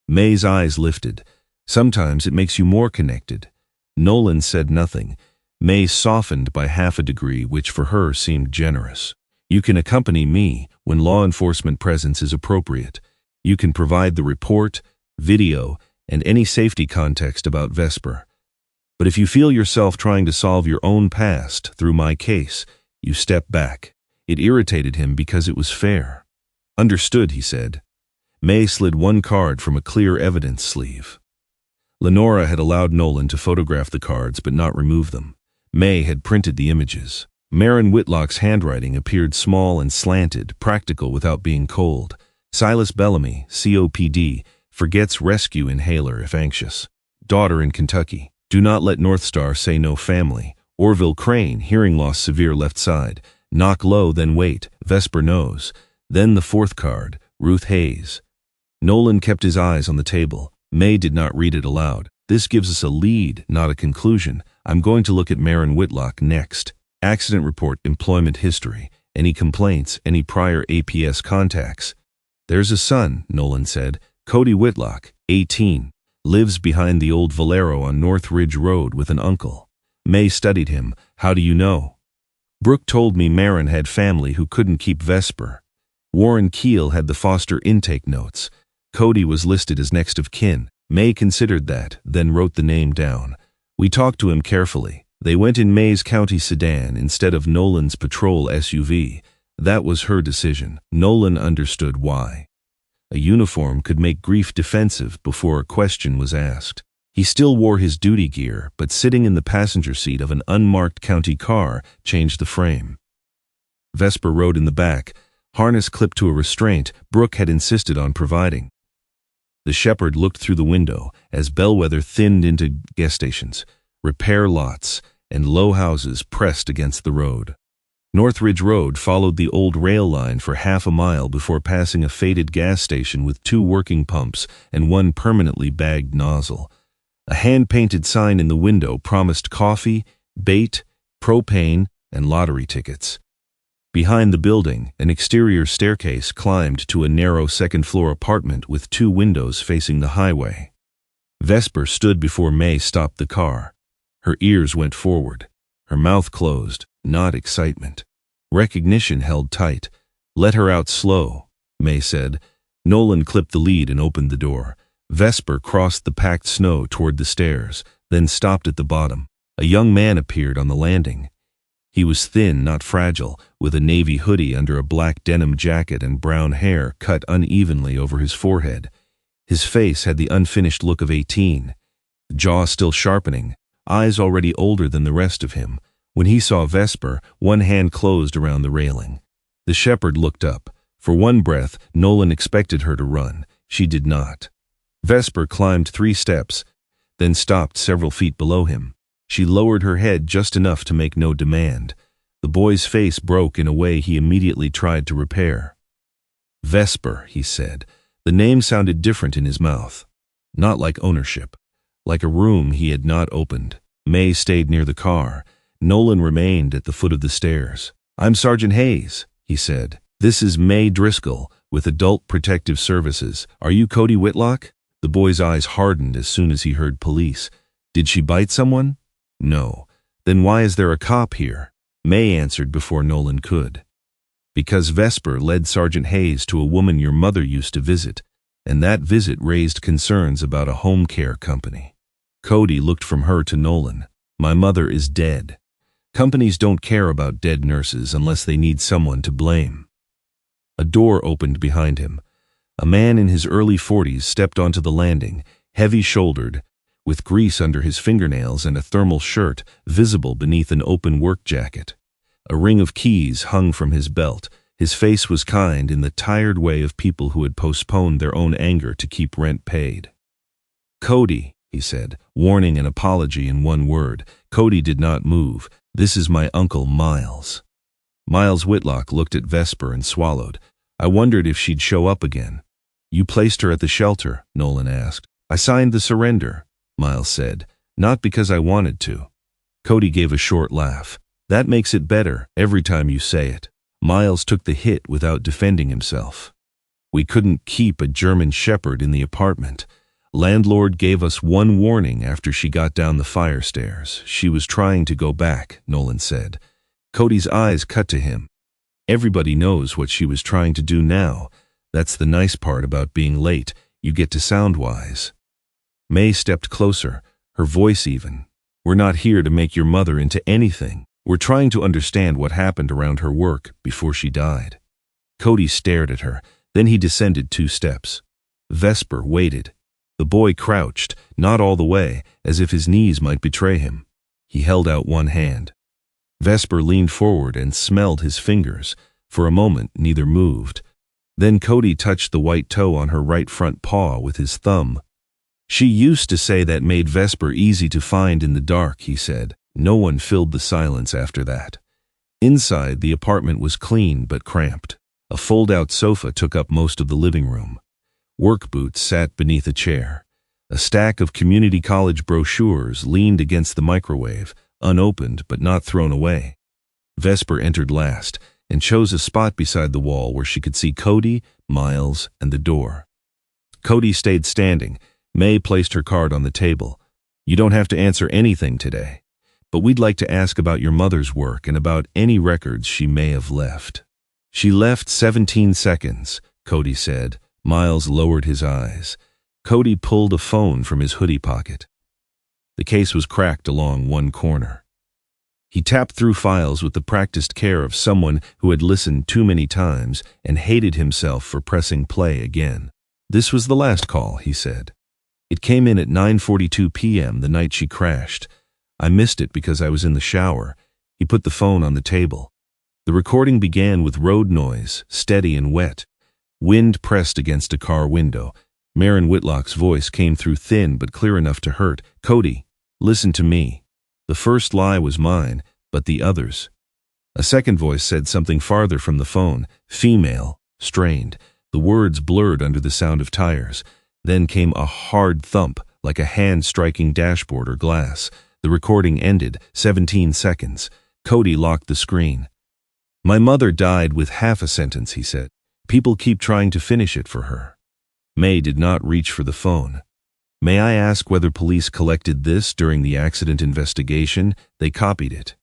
May's eyes lifted. "Sometimes it makes you more connected." Nolan said nothing. May softened by half a degree, which for her seemed generous. "You can accompany me when law enforcement presence is appropriate. You can provide the report, video, and any safety context about Vesper. But if you feel yourself trying to solve your own past through my case, you step back." It irritated him because it was fair. "Understood," he said. May slid one card from a clear evidence sleeve. Lenora had allowed Nolan to photograph the cards but not remove them. May had printed the images. Marin Whitlock's handwriting appeared small and slanted, practical without being cold. "Silas Bellamy, COPD, forgets rescue inhaler if anxious. Daughter in Kentucky. Do not let North Star say no family. Orville Crane, hearing loss severe left side. Knock low, then wait. Vesper knows." Then the fourth card, Ruth Hayes. Nolan kept his eyes on the table. May did not read it aloud. "This gives us a lead, not a conclusion. I'm going to look at Marin Whitlock next. Accident report, employment history. Any complaints, any prior APS contacts." "There's a son," Nolan said. "Cody Whitlock, 18. Lives behind the old Valero on North Ridge Road with an uncle." May studied him. "How do you know?" "Brooke told me Marin had family who couldn't keep Vesper. Warren Keel had the foster intake notes. Cody was listed as next of kin." May considered that, then wrote the name down. "We talked to him carefully. They went in May's county sedan instead of Nolan's patrol SUV. That was her decision." Nolan understood why. A uniform could make grief defensive before a question was asked. He still wore his duty gear, but sitting in the passenger seat of an unmarked county car changed the frame. Vesper rode in the back, harness clipped to a restraint Brooke had insisted on providing. The shepherd looked through the window as Bellweather thinned into gas stations, repair lots, and low houses pressed against the road. Northridge Road followed the old rail line for half a mile before passing a faded gas station with 2 working pumps and 1 permanently bagged nozzle. A hand-painted sign in the window promised coffee, bait, propane, and lottery tickets. Behind the building, an exterior staircase climbed to a narrow second-floor apartment with 2 windows facing the highway. Vesper stood before May stopped the car. Her ears went forward. Her mouth closed, not excitement. Recognition held tight. "Let her out slow," May said. Nolan clipped the lead and opened the door. Vesper crossed the packed snow toward the stairs, then stopped at the bottom. A young man appeared on the landing. He was thin, not fragile, with a navy hoodie under a black denim jacket and brown hair cut unevenly over his forehead. His face had the unfinished look of 18, jaw still sharpening, eyes already older than the rest of him. When he saw Vesper, one hand closed around the railing. The shepherd looked up. For one breath, Nolan expected her to run. She did not. Vesper climbed 3 steps, then stopped several feet below him. She lowered her head just enough to make no demand. The boy's face broke in a way he immediately tried to repair. "Vesper," he said. The name sounded different in his mouth. Not like ownership. Like a room he had not opened. May stayed near the car. Nolan remained at the foot of the stairs. "I'm Sergeant Hayes," he said. "This is May Driscoll, with Adult Protective Services. Are you Cody Whitlock? The boy's eyes hardened as soon as he heard police. Did she bite someone? No. Then why is there a cop here? May answered before Nolan could. Because Vesper led Sergeant Hayes to a woman your mother used to visit, and that visit raised concerns about a home care company. Cody looked from her to Nolan. My mother is dead. Companies don't care about dead nurses unless they need someone to blame. A door opened behind him. A man in his early 40s stepped onto the landing, heavy-shouldered, with grease under his fingernails and a thermal shirt visible beneath an open work jacket. A ring of keys hung from his belt. His face was kind in the tired way of people who had postponed their own anger to keep rent paid. Cody, he said, warning and apology in one word. Cody did not move. This is my uncle Miles. Miles Whitlock looked at Vesper and swallowed. I wondered if she'd show up again. You placed her at the shelter, Nolan asked. I signed the surrender, Miles said, not because I wanted to. Cody gave a short laugh. That makes it better every time you say it. Miles took the hit without defending himself. We couldn't keep a German shepherd in the apartment. Landlord gave us one warning after she got down the fire stairs. She was trying to go back, Nolan said. Cody's eyes cut to him. Everybody knows what she was trying to do now. That's the nice part about being late. You get to sound wise. May stepped closer, her voice even. We're not here to make your mother into anything. We're trying to understand what happened around her work before she died. Cody stared at her. Then he descended 2 steps. Vesper waited. The boy crouched, not all the way, as if his knees might betray him. He held out one hand. Vesper leaned forward and smelled his fingers. For a moment, neither moved. Then Cody touched the white toe on her right front paw with his thumb. She used to say that made Vesper easy to find in the dark, he said. No one filled the silence after that. Inside, the apartment was clean but cramped. A fold-out sofa took up most of the living room. Work boots sat beneath a chair. A stack of community college brochures leaned against the microwave, unopened but not thrown away. Vesper entered last and chose a spot beside the wall where she could see Cody, Miles, and the door. Cody stayed standing. May placed her card on the table. You don't have to answer anything today, but we'd like to ask about your mother's work and about any records she may have left. She left 17 seconds, Cody said. Miles lowered his eyes. Cody pulled a phone from his hoodie pocket. The case was cracked along one corner. He tapped through files with the practiced care of someone who had listened too many times and hated himself for pressing play again. This was the last call, he said. It came in at 9:42 p.m. the night she crashed. I missed it because I was in the shower. He put the phone on the table. The recording began with road noise, steady and wet. Wind pressed against a car window. Marin Whitlock's voice came through thin but clear enough to hurt. Cody, listen to me. The first lie was mine, but the others. A second voice said something farther from the phone. Female, strained. The words blurred under the sound of tires. Then came a hard thump, like a hand striking dashboard or glass. The recording ended, 17 seconds. Cody locked the screen. My mother died with half a sentence, he said. People keep trying to finish it for her. May did not reach for the phone. May I ask whether police collected this during the accident investigation? They copied it.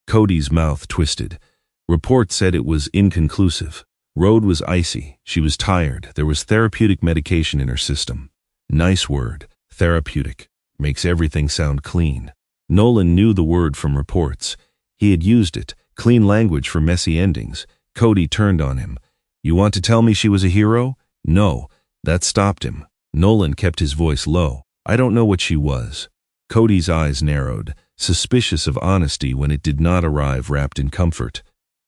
Cody's mouth twisted. Report said it was inconclusive. Road was icy. She was tired. There was therapeutic medication in her system. Nice word. Therapeutic. Makes everything sound clean. Nolan knew the word from reports. He had used it. Clean language for messy endings. Cody turned on him. You want to tell me she was a hero? No. That stopped him. Nolan kept his voice low. I don't know what she was. Cody's eyes narrowed, suspicious of honesty when it did not arrive wrapped in comfort.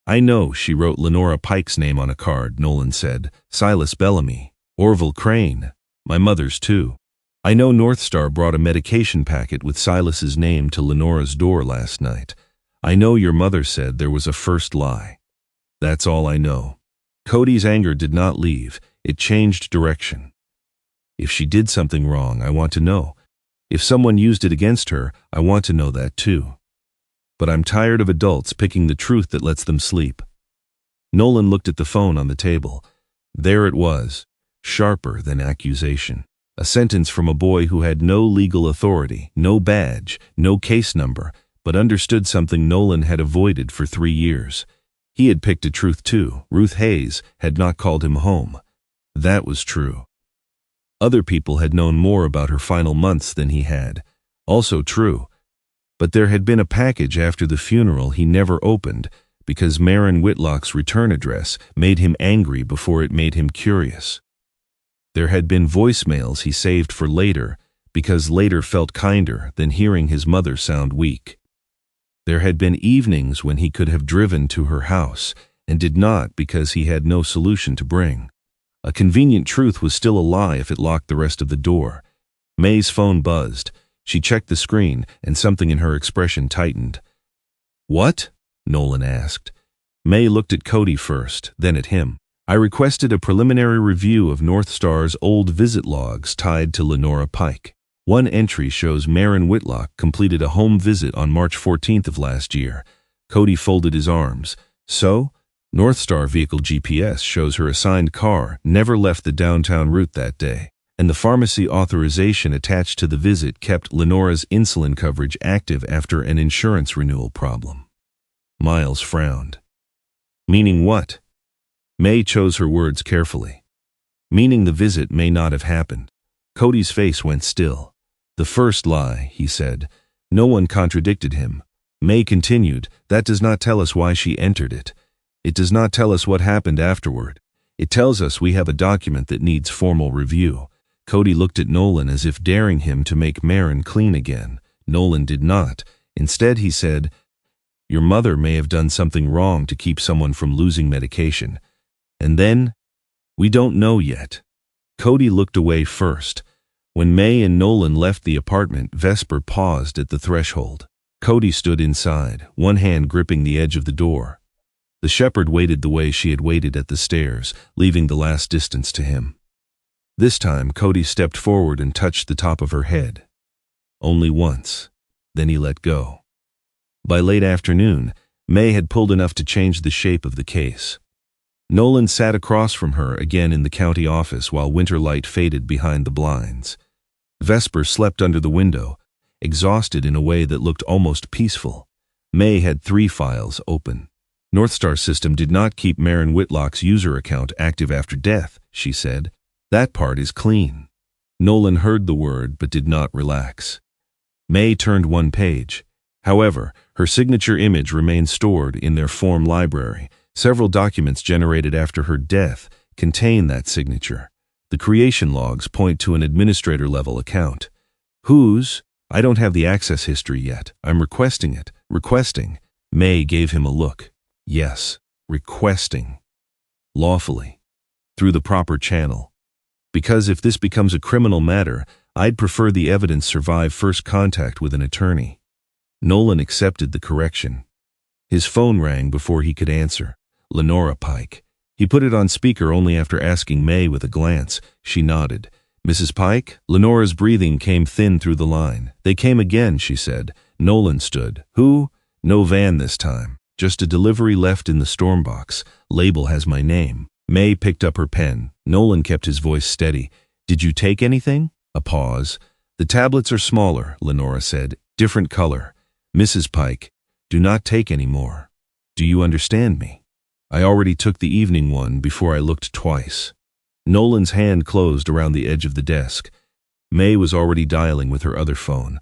I know she wrote Lenora Pike's name on a card, Nolan said. Silas Bellamy. Orville Crane. My mother's too. I know North Star brought a medication packet with Silas's name to Lenora's door last night. I know your mother said there was a first lie. That's all I know. Cody's anger did not leave. It changed direction. If she did something wrong, I want to know. If someone used it against her, I want to know that too. But I'm tired of adults picking the truth that lets them sleep. Nolan looked at the phone on the table. There it was, sharper than accusation. A sentence from a boy who had no legal authority, no badge, no case number, but understood something Nolan had avoided for 3 years. He had picked a truth too. Ruth Hayes had not called him home. That was true. Other people had known more about her final months than he had. Also true. But there had been a package after the funeral he never opened because Maren Whitlock's return address made him angry before it made him curious. There had been voicemails he saved for later because later felt kinder than hearing his mother sound weak. There had been evenings when he could have driven to her house and did not because he had no solution to bring. A convenient truth was still a lie if it locked the rest of the door. May's phone buzzed. She checked the screen and something in her expression tightened. "What?" Nolan asked. May looked at Cody first, then at him. "I requested a preliminary review of North Star's old visit logs tied to Lenora Pike. One entry shows Maren Whitlock completed a home visit on March 14th of last year." Cody folded his arms. "So? North Star vehicle GPS shows her assigned car never left the downtown route that day, and the pharmacy authorization attached to the visit kept Lenora's insulin coverage active after an insurance renewal problem." Miles frowned. "Meaning what?" May chose her words carefully. "Meaning the visit may not have happened." Cody's face went still. "The first lie," he said. No one contradicted him. May continued, "That does not tell us why she entered it. It does not tell us what happened afterward. It tells us we have a document that needs formal review." Cody looked at Nolan as if daring him to make Maren clean again. Nolan did not. Instead, he said, "Your mother may have done something wrong to keep someone from losing medication. And then, we don't know yet." Cody looked away first. When May and Nolan left the apartment, Vesper paused at the threshold. Cody stood inside, one hand gripping the edge of the door. The shepherd waited the way she had waited at the stairs, leaving the last distance to him. This time, Cody stepped forward and touched the top of her head. Only once. Then he let go. By late afternoon, May had pulled enough to change the shape of the case. Nolan sat across from her again in the county office while winter light faded behind the blinds. Vesper slept under the window, exhausted in a way that looked almost peaceful. May had 3 files open. Northstar's system did not keep Maren Whitlock's user account active after death, she said. That part is clean. Nolan heard the word but did not relax. May turned one page. However, her signature image remained stored in their form library. Several documents generated after her death contain that signature. The creation logs point to an administrator-level account. Whose? I don't have the access history yet. I'm requesting it. Requesting. May gave him a look. Yes, requesting. Lawfully. Through the proper channel. Because if this becomes a criminal matter, I'd prefer the evidence survive first contact with an attorney. Nolan accepted the correction. His phone rang before he could answer. Lenora Pike. He put it on speaker only after asking May with a glance. She nodded. Mrs. Pike? Lenora's breathing came thin through the line. They came again, she said. Nolan stood. Who? No van this time. Just a delivery left in the storm box. Label has my name. May picked up her pen. Nolan kept his voice steady. Did you take anything? A pause. The tablets are smaller, Lenora said. Different color. Mrs. Pike, do not take any more. Do you understand me? I already took the evening one before I looked twice. Nolan's hand closed around the edge of the desk. May was already dialing with her other phone.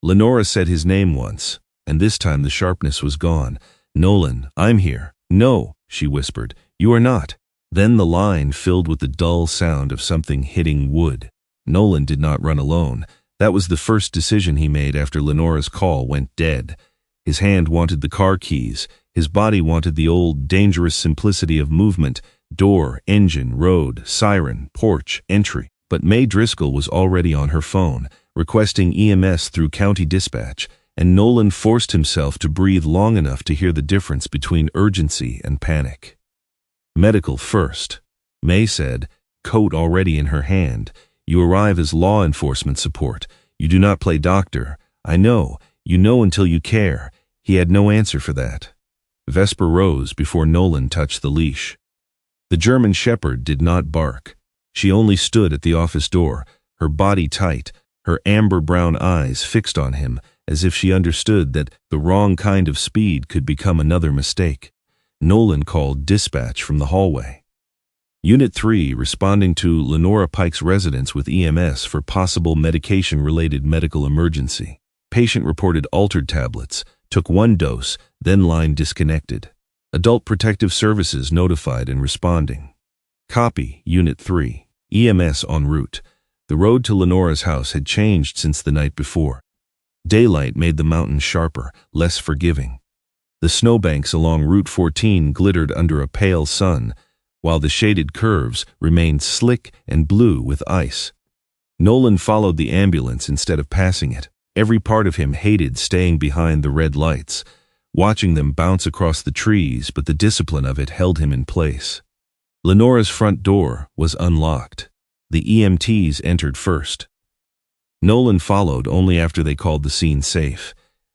Lenora said his name once, and this time the sharpness was gone. Nolan, I'm here. No, she whispered. You are not. Then the line filled with the dull sound of something hitting wood. Nolan did not run alone. That was the first decision he made after Lenora's call went dead. His hand wanted the car keys. His body wanted the old, dangerous simplicity of movement, door, engine, road, siren, porch, entry. But May Driscoll was already on her phone, requesting EMS through county dispatch, and Nolan forced himself to breathe long enough to hear the difference between urgency and panic. Medical first, May said, coat already in her hand. You arrive as law enforcement support. You do not play doctor. I know. You know until you care. He had no answer for that. Vesper rose before Nolan touched the leash. The German shepherd did not bark. She only stood at the office door, her body tight, her amber-brown eyes fixed on him, as if she understood that the wrong kind of speed could become another mistake. Nolan called dispatch from the hallway. Unit 3 responding to Lenora Pike's residence with EMS for possible medication-related medical emergency. Patient reported altered tablets, took 1 dose, then line disconnected. Adult Protective Services notified and responding. Copy, Unit 3. EMS en route. The road to Lenora's house had changed since the night before. Daylight made the mountains sharper, less forgiving. The snowbanks along Route 14 glittered under a pale sun, while the shaded curves remained slick and blue with ice. Nolan followed the ambulance instead of passing it. Every part of him hated staying behind the red lights, watching them bounce across the trees, but the discipline of it held him in place. Lenora's front door was unlocked. The EMTs entered first. Nolan followed only after they called the scene safe.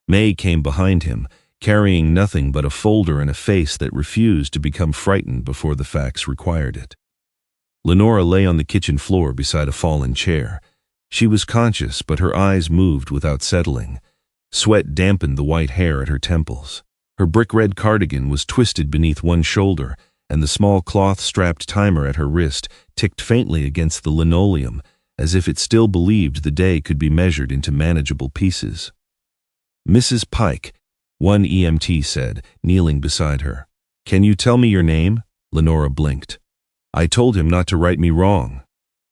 May came behind him, carrying nothing but a folder and a face that refused to become frightened before the facts required it. Lenora lay on the kitchen floor beside a fallen chair. She was conscious, but her eyes moved without settling. Sweat dampened the white hair at her temples. Her brick-red cardigan was twisted beneath one shoulder, and the small cloth-strapped timer at her wrist ticked faintly against the linoleum, as if it still believed the day could be measured into manageable pieces. "Mrs. Pike," one EMT said, kneeling beside her. "Can you tell me your name?" Lenora blinked. "I told him not to write me wrong."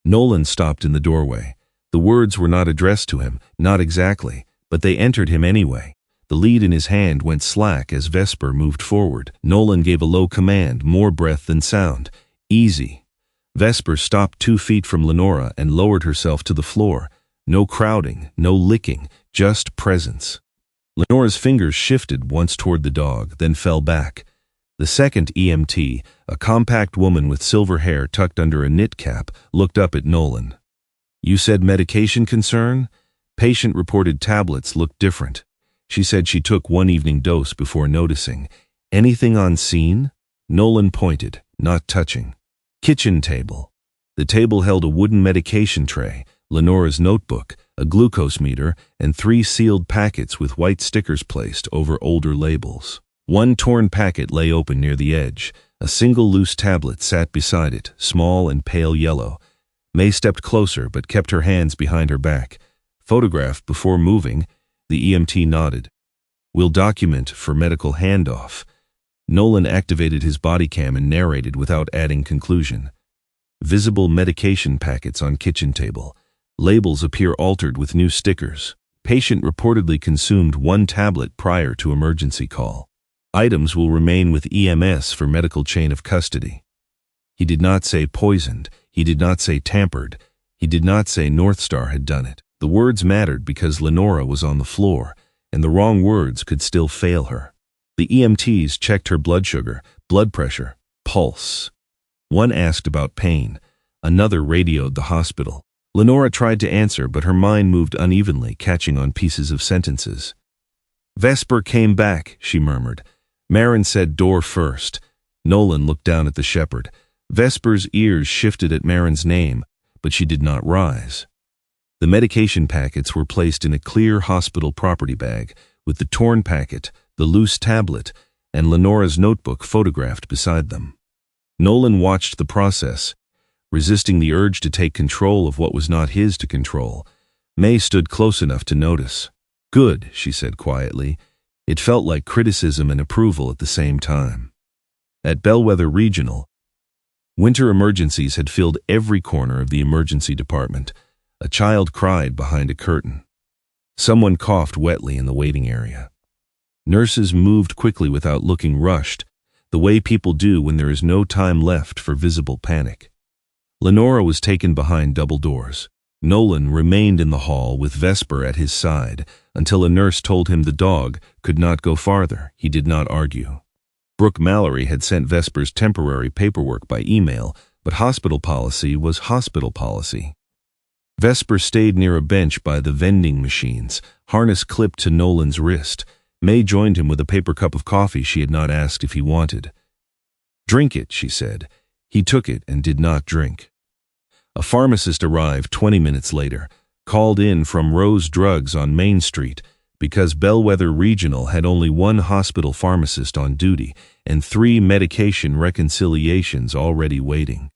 Nolan stopped in the doorway. The words were not addressed to him, not exactly, but they entered him anyway. The lead in his hand went slack as Vesper moved forward. Nolan gave a low command, more breath than sound. "Easy." Vesper stopped 2 feet from Lenora and lowered herself to the floor. No crowding, no licking, just presence. Lenora's fingers shifted once toward the dog, then fell back. The second EMT, a compact woman with silver hair tucked under a knit cap, looked up at Nolan. "You said medication concern?" Patient reported tablets looked different. She said she took 1 evening dose before noticing. "Anything on scene?" Nolan pointed, not touching. "Kitchen table." The table held a wooden medication tray, Lenora's notebook, a glucose meter, and 3 sealed packets with white stickers placed over older labels. 1 torn packet lay open near the edge. A single loose tablet sat beside it, small and pale yellow. May stepped closer but kept her hands behind her back. "Photographed before moving." The EMT nodded. "We'll document for medical handoff." Nolan activated his body cam and narrated without adding conclusion. Visible medication packets on kitchen table. Labels appear altered with new stickers. Patient reportedly consumed 1 tablet prior to emergency call. Items will remain with EMS for medical chain of custody. He did not say poisoned. He did not say tampered. He did not say North Star had done it. The words mattered because Lenora was on the floor, and the wrong words could still fail her. The EMTs checked her blood sugar, blood pressure, pulse. One asked about pain. Another radioed the hospital. Lenora tried to answer, but her mind moved unevenly, catching on pieces of sentences. "Vesper came back," she murmured. "Marin said door first." Nolan looked down at the shepherd. Vesper's ears shifted at Marin's name, but she did not rise. The medication packets were placed in a clear hospital property bag, with the torn packet, the loose tablet, and Lenora's notebook photographed beside them. Nolan watched the process, resisting the urge to take control of what was not his to control. May stood close enough to notice. "Good," she said quietly. It felt like criticism and approval at the same time. At Bellweather Regional, winter emergencies had filled every corner of the emergency department. A child cried behind a curtain. Someone coughed wetly in the waiting area. Nurses moved quickly without looking rushed, the way people do when there is no time left for visible panic. Lenora was taken behind double doors. Nolan remained in the hall with Vesper at his side until a nurse told him the dog could not go farther. He did not argue. Brooke Mallory had sent Vesper's temporary paperwork by email, but hospital policy was hospital policy. Vesper stayed near a bench by the vending machines, harness clipped to Nolan's wrist. May joined him with a paper cup of coffee she had not asked if he wanted. "Drink it," she said. He took it and did not drink. A pharmacist arrived 20 minutes later, called in from Rose Drugs on Main Street, because Bellweather Regional had only one hospital pharmacist on duty and 3 medication reconciliations already waiting.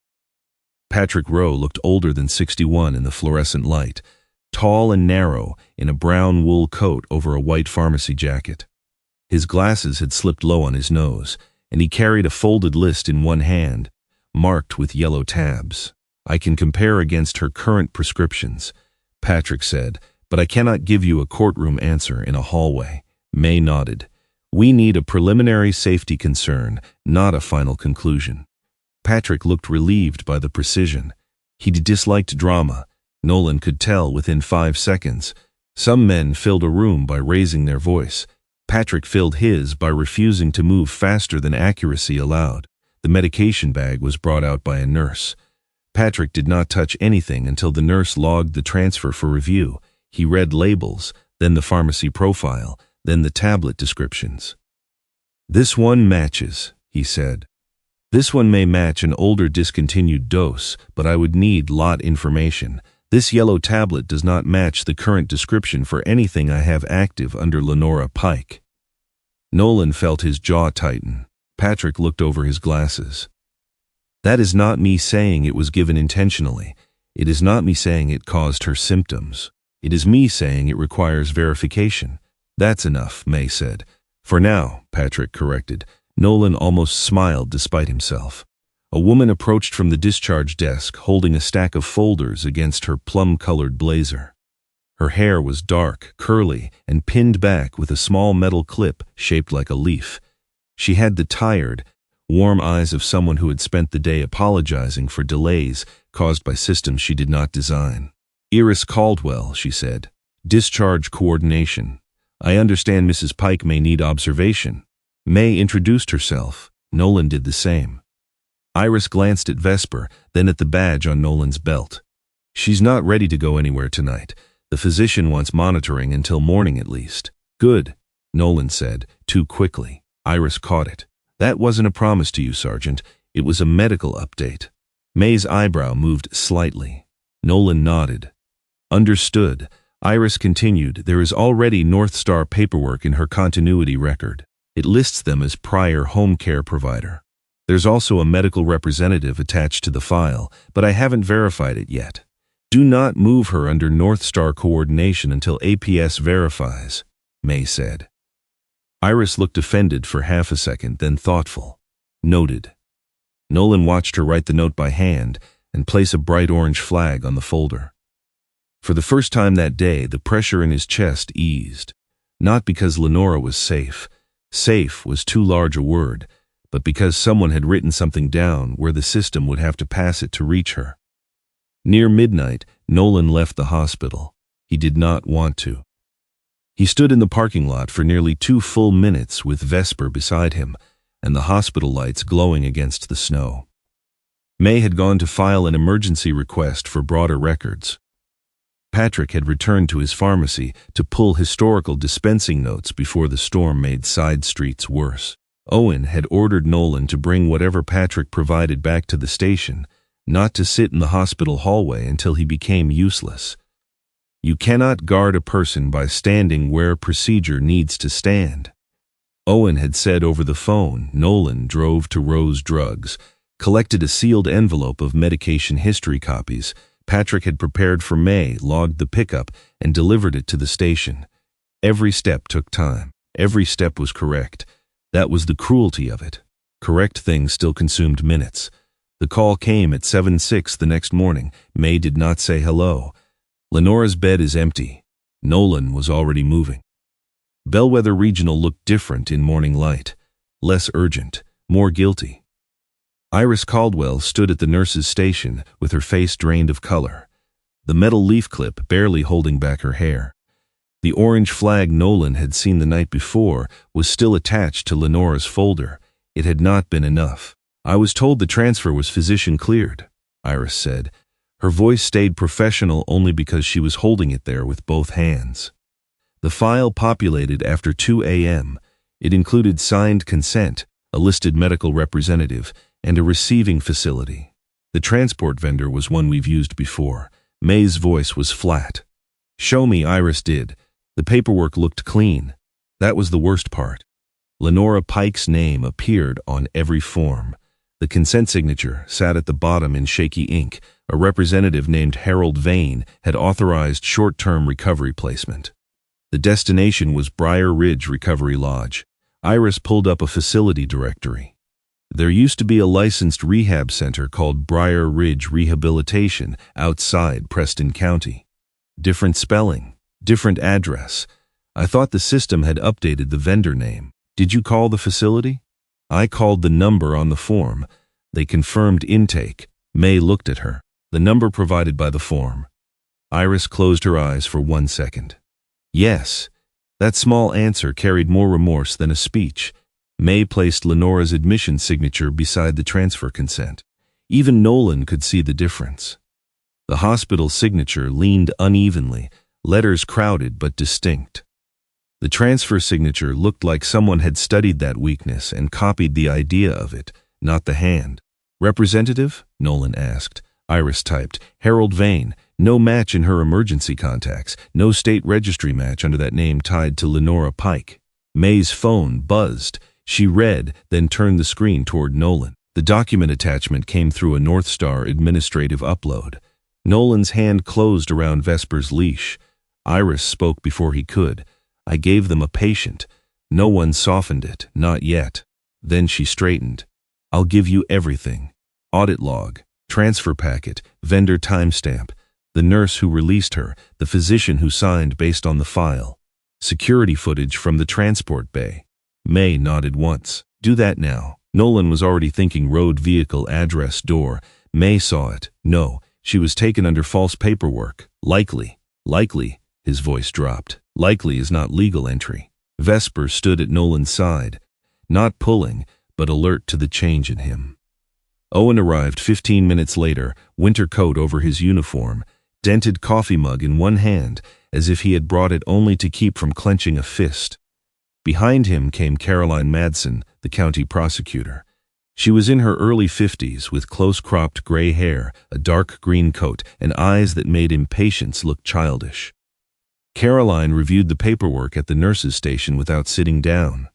Patrick Rowe looked older than 61 in the fluorescent light, tall and narrow in a brown wool coat over a white pharmacy jacket. His glasses had slipped low on his nose, and he carried a folded list in one hand, marked with yellow tabs. "I can compare against her current prescriptions," Patrick said, "but I cannot give you a courtroom answer in a hallway." May nodded. "We need a preliminary safety concern, not a final conclusion." Patrick looked relieved by the precision. He disliked drama. Nolan could tell within 5 seconds. Some men filled a room by raising their voice. Patrick filled his by refusing to move faster than accuracy allowed. The medication bag was brought out by a nurse. Patrick did not touch anything until the nurse logged the transfer for review. He read labels, then the pharmacy profile, then the tablet descriptions. "This one matches," he said. "This one may match an older discontinued dose, but I would need lot information. This yellow tablet does not match the current description for anything I have active under Lenora Pike." Nolan felt his jaw tighten. Patrick looked over his glasses. "That is not me saying it was given intentionally. It is not me saying it caused her symptoms. It is me saying it requires verification." "That's enough," May said. "For now," Patrick corrected. Nolan almost smiled despite himself. A woman approached from the discharge desk holding a stack of folders against her plum-colored blazer. Her hair was dark, curly, and pinned back with a small metal clip shaped like a leaf. She had the tired, warm eyes of someone who had spent the day apologizing for delays caused by systems she did not design. "Iris Caldwell," she said. "Discharge coordination. I understand Mrs. Pike may need observation." May introduced herself. Nolan did the same. Iris glanced at Vesper, then at the badge on Nolan's belt. "She's not ready to go anywhere tonight. The physician wants monitoring until morning at least." "Good," Nolan said, too quickly. Iris caught it. "That wasn't a promise to you, Sergeant. It was a medical update." May's eyebrow moved slightly. Nolan nodded. "Understood." Iris continued, "There is already North Star paperwork in her continuity record. It lists them as prior home care provider. There's also a medical representative attached to the file, but I haven't verified it yet. Do not move her under North Star coordination until APS verifies," May said. Iris looked offended for half a second, then thoughtful. "Noted." Nolan watched her write the note by hand and place a bright orange flag on the folder. For the first time that day, the pressure in his chest eased. Not because Lenora was safe. Safe was too large a word, but because someone had written something down where the system would have to pass it to reach her. Near midnight, Nolan left the hospital. He did not want to. He stood in the parking lot for nearly 2 full minutes with Vesper beside him and the hospital lights glowing against the snow. May had gone to file an emergency request for broader records. Patrick had returned to his pharmacy to pull historical dispensing notes before the storm made side streets worse. Owen had ordered Nolan to bring whatever Patrick provided back to the station, not to sit in the hospital hallway until he became useless. You cannot guard a person by standing where procedure needs to stand. Owen had said over the phone. Nolan drove to Rose Drugs, collected a sealed envelope of medication history copies Patrick had prepared for May, logged the pickup, and delivered it to the station. Every step took time. Every step was correct. That was the cruelty of it. Correct things still consumed minutes. The call came at 7:06 the next morning. May did not say hello. "Lenora's bed is empty." Nolan was already moving. Bellweather Regional looked different in morning light. Less urgent, more guilty. Iris Caldwell stood at the nurse's station with her face drained of color, the metal leaf clip barely holding back her hair. The orange flag Nolan had seen the night before was still attached to Lenora's folder. It had not been enough. "I was told the transfer was physician cleared," Iris said. Her voice stayed professional only because she was holding it there with both hands. The file populated after 2 a.m. It included signed consent, a listed medical representative, and a receiving facility. The transport vendor was one we've used before. May's voice was flat. "Show me," Iris did. The paperwork looked clean. That was the worst part. Lenora Pike's name appeared on every form. The consent signature sat at the bottom in shaky ink. A representative named Harold Vane had authorized short-term recovery placement. The destination was Briar Ridge Recovery Lodge. Iris pulled up a facility directory. There used to be a licensed rehab center called Briar Ridge Rehabilitation outside Preston County. Different spelling, different address. I thought the system had updated the vendor name. Did you call the facility? I called the number on the form. They confirmed intake. May looked at her. The number provided by the form. Iris closed her eyes for 1 second. Yes. That small answer carried more remorse than a speech. May placed Lenora's admission signature beside the transfer consent. Even Nolan could see the difference. The hospital signature leaned unevenly, letters crowded but distinct. The transfer signature looked like someone had studied that weakness and copied the idea of it, not the hand. "Representative?" Nolan asked. Iris typed, "Harold Vane. No match in her emergency contacts. No state registry match under that name tied to Lenora Pike." May's phone buzzed. She read, then turned the screen toward Nolan. The document attachment came through a North Star administrative upload. Nolan's hand closed around Vesper's leash. Iris spoke before he could. "I gave them a patient. No one softened it, not yet." Then she straightened. "I'll give you everything. Audit log, transfer packet, vendor timestamp, the nurse who released her, the physician who signed based on the file, security footage from the transport bay." May nodded once. "Do that now." Nolan was already thinking road vehicle address door. May saw it. No, she was taken under false paperwork. Likely. His voice dropped. Likely is not legal entry. Vesper stood at Nolan's side, not pulling, but alert to the change in him. Owen arrived 15 minutes later, winter coat over his uniform, dented coffee mug in one hand, as if he had brought it only to keep from clenching a fist. Behind him came Caroline Madsen, the county prosecutor. She was in her early 50s, with close-cropped gray hair, a dark green coat, and eyes that made impatience look childish. Caroline reviewed the paperwork at the nurse's station without sitting down.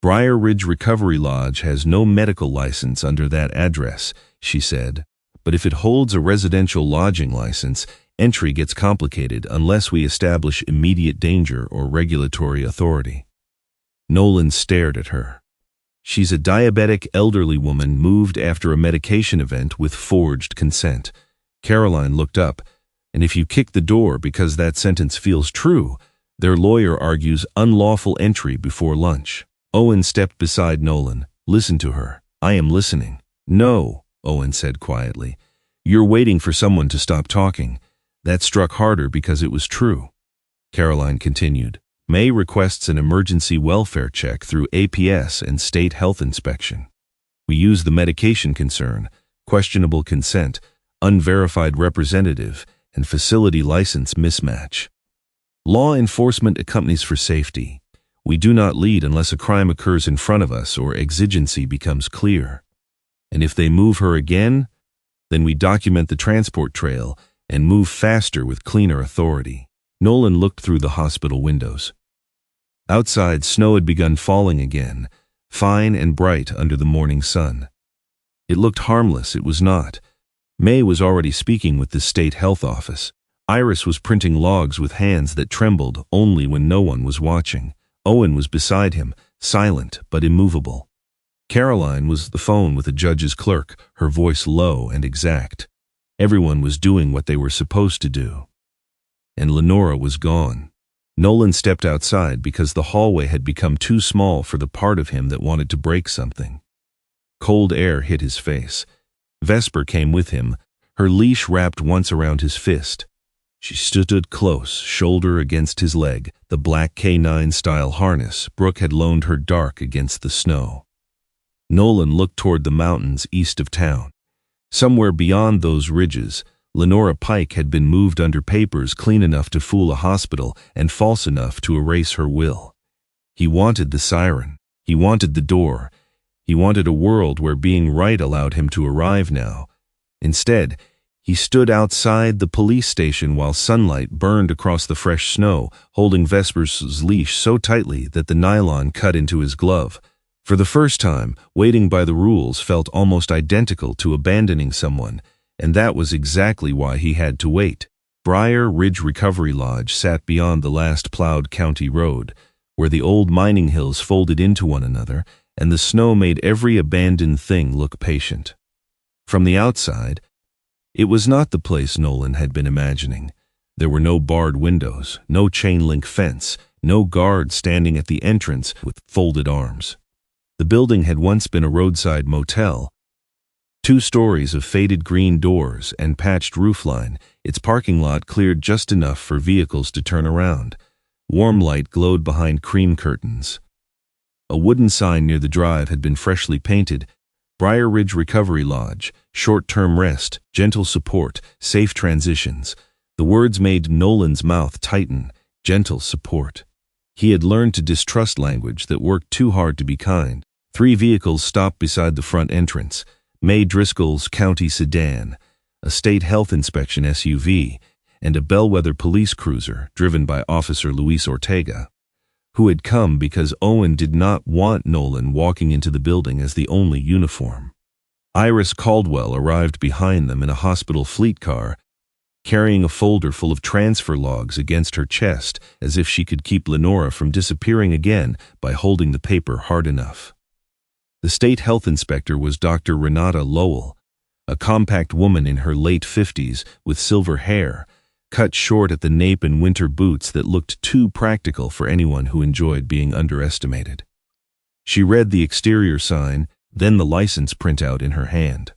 "Briar Ridge Recovery Lodge has no medical license under that address," she said. "But if it holds a residential lodging license, entry gets complicated unless we establish immediate danger or regulatory authority." Nolan stared at her. "She's a diabetic elderly woman moved after a medication event with forged consent." Caroline looked up. "And if you kick the door because that sentence feels true, their lawyer argues unlawful entry before lunch." Owen stepped beside Nolan. "Listen to her." "I am listening." "No," Owen said quietly. "You're waiting for someone to stop talking." That struck harder because it was true. Caroline continued. "May requests an emergency welfare check through APS and state health inspection. We use the medication concern, questionable consent, unverified representative, and facility license mismatch. Law enforcement accompanies for safety. We do not lead unless a crime occurs in front of us or exigency becomes clear. And if they move her again, then we document the transport trail and move faster with cleaner authority." Nolan looked through the hospital windows. Outside, snow had begun falling again, fine and bright under the morning sun. It looked harmless. It was not. May was already speaking with the state health office. Iris was printing logs with hands that trembled only when no one was watching. Owen was beside him, silent but immovable. Caroline was at the phone with a judge's clerk, her voice low and exact. Everyone was doing what they were supposed to do. And Lenora was gone. Nolan stepped outside because the hallway had become too small for the part of him that wanted to break something. Cold air hit his face. Vesper came with him, her leash wrapped once around his fist. She stood close, shoulder against his leg, the black K9-style harness Brooke had loaned her dark against the snow. Nolan looked toward the mountains east of town. Somewhere beyond those ridges, Lenora Pike had been moved under papers clean enough to fool a hospital and false enough to erase her will. He wanted the siren. He wanted the door. He wanted a world where being right allowed him to arrive now. Instead, he stood outside the police station while sunlight burned across the fresh snow, holding Vesper's leash so tightly that the nylon cut into his glove. For the first time, waiting by the rules felt almost identical to abandoning someone, and that was exactly why he had to wait. Briar Ridge Recovery Lodge sat beyond the last plowed county road, where the old mining hills folded into one another, and the snow made every abandoned thing look patient. From the outside, it was not the place Nolan had been imagining. There were no barred windows, no chain-link fence, no guard standing at the entrance with folded arms. The building had once been a roadside motel. 2 stories of faded green doors and patched roofline, its parking lot cleared just enough for vehicles to turn around. Warm light glowed behind cream curtains. A wooden sign near the drive had been freshly painted: Briar Ridge Recovery Lodge, short-term rest, gentle support, safe transitions. The words made Nolan's mouth tighten. Gentle support. He had learned to distrust language that worked too hard to be kind. 3 vehicles stopped beside the front entrance: May Driscoll's county sedan, a state health inspection SUV, and a Bellweather police cruiser driven by Officer Luis Ortega, who had come because Owen did not want Nolan walking into the building as the only uniform. Iris Caldwell arrived behind them in a hospital fleet car, carrying a folder full of transfer logs against her chest as if she could keep Lenora from disappearing again by holding the paper hard enough. The state health inspector was Dr. Renata Lowell, a compact woman in her late 50s with silver hair, cut short at the nape and winter boots that looked too practical for anyone who enjoyed being underestimated. She read the exterior sign, then the license printout in her hand.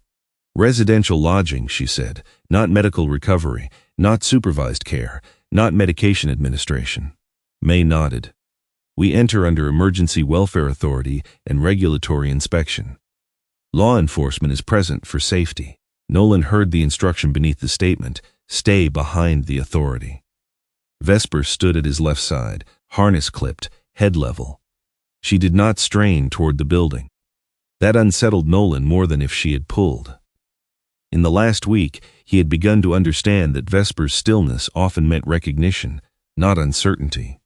Residential lodging, she said, not medical recovery, not supervised care, not medication administration. May nodded. We enter under Emergency Welfare Authority and regulatory inspection. Law enforcement is present for safety. Nolan heard the instruction beneath the statement: stay behind the authority. Vesper stood at his left side, harness clipped, head level. She did not strain toward the building. That unsettled Nolan more than if she had pulled. In the last week, he had begun to understand that Vesper's stillness often meant recognition, not uncertainty.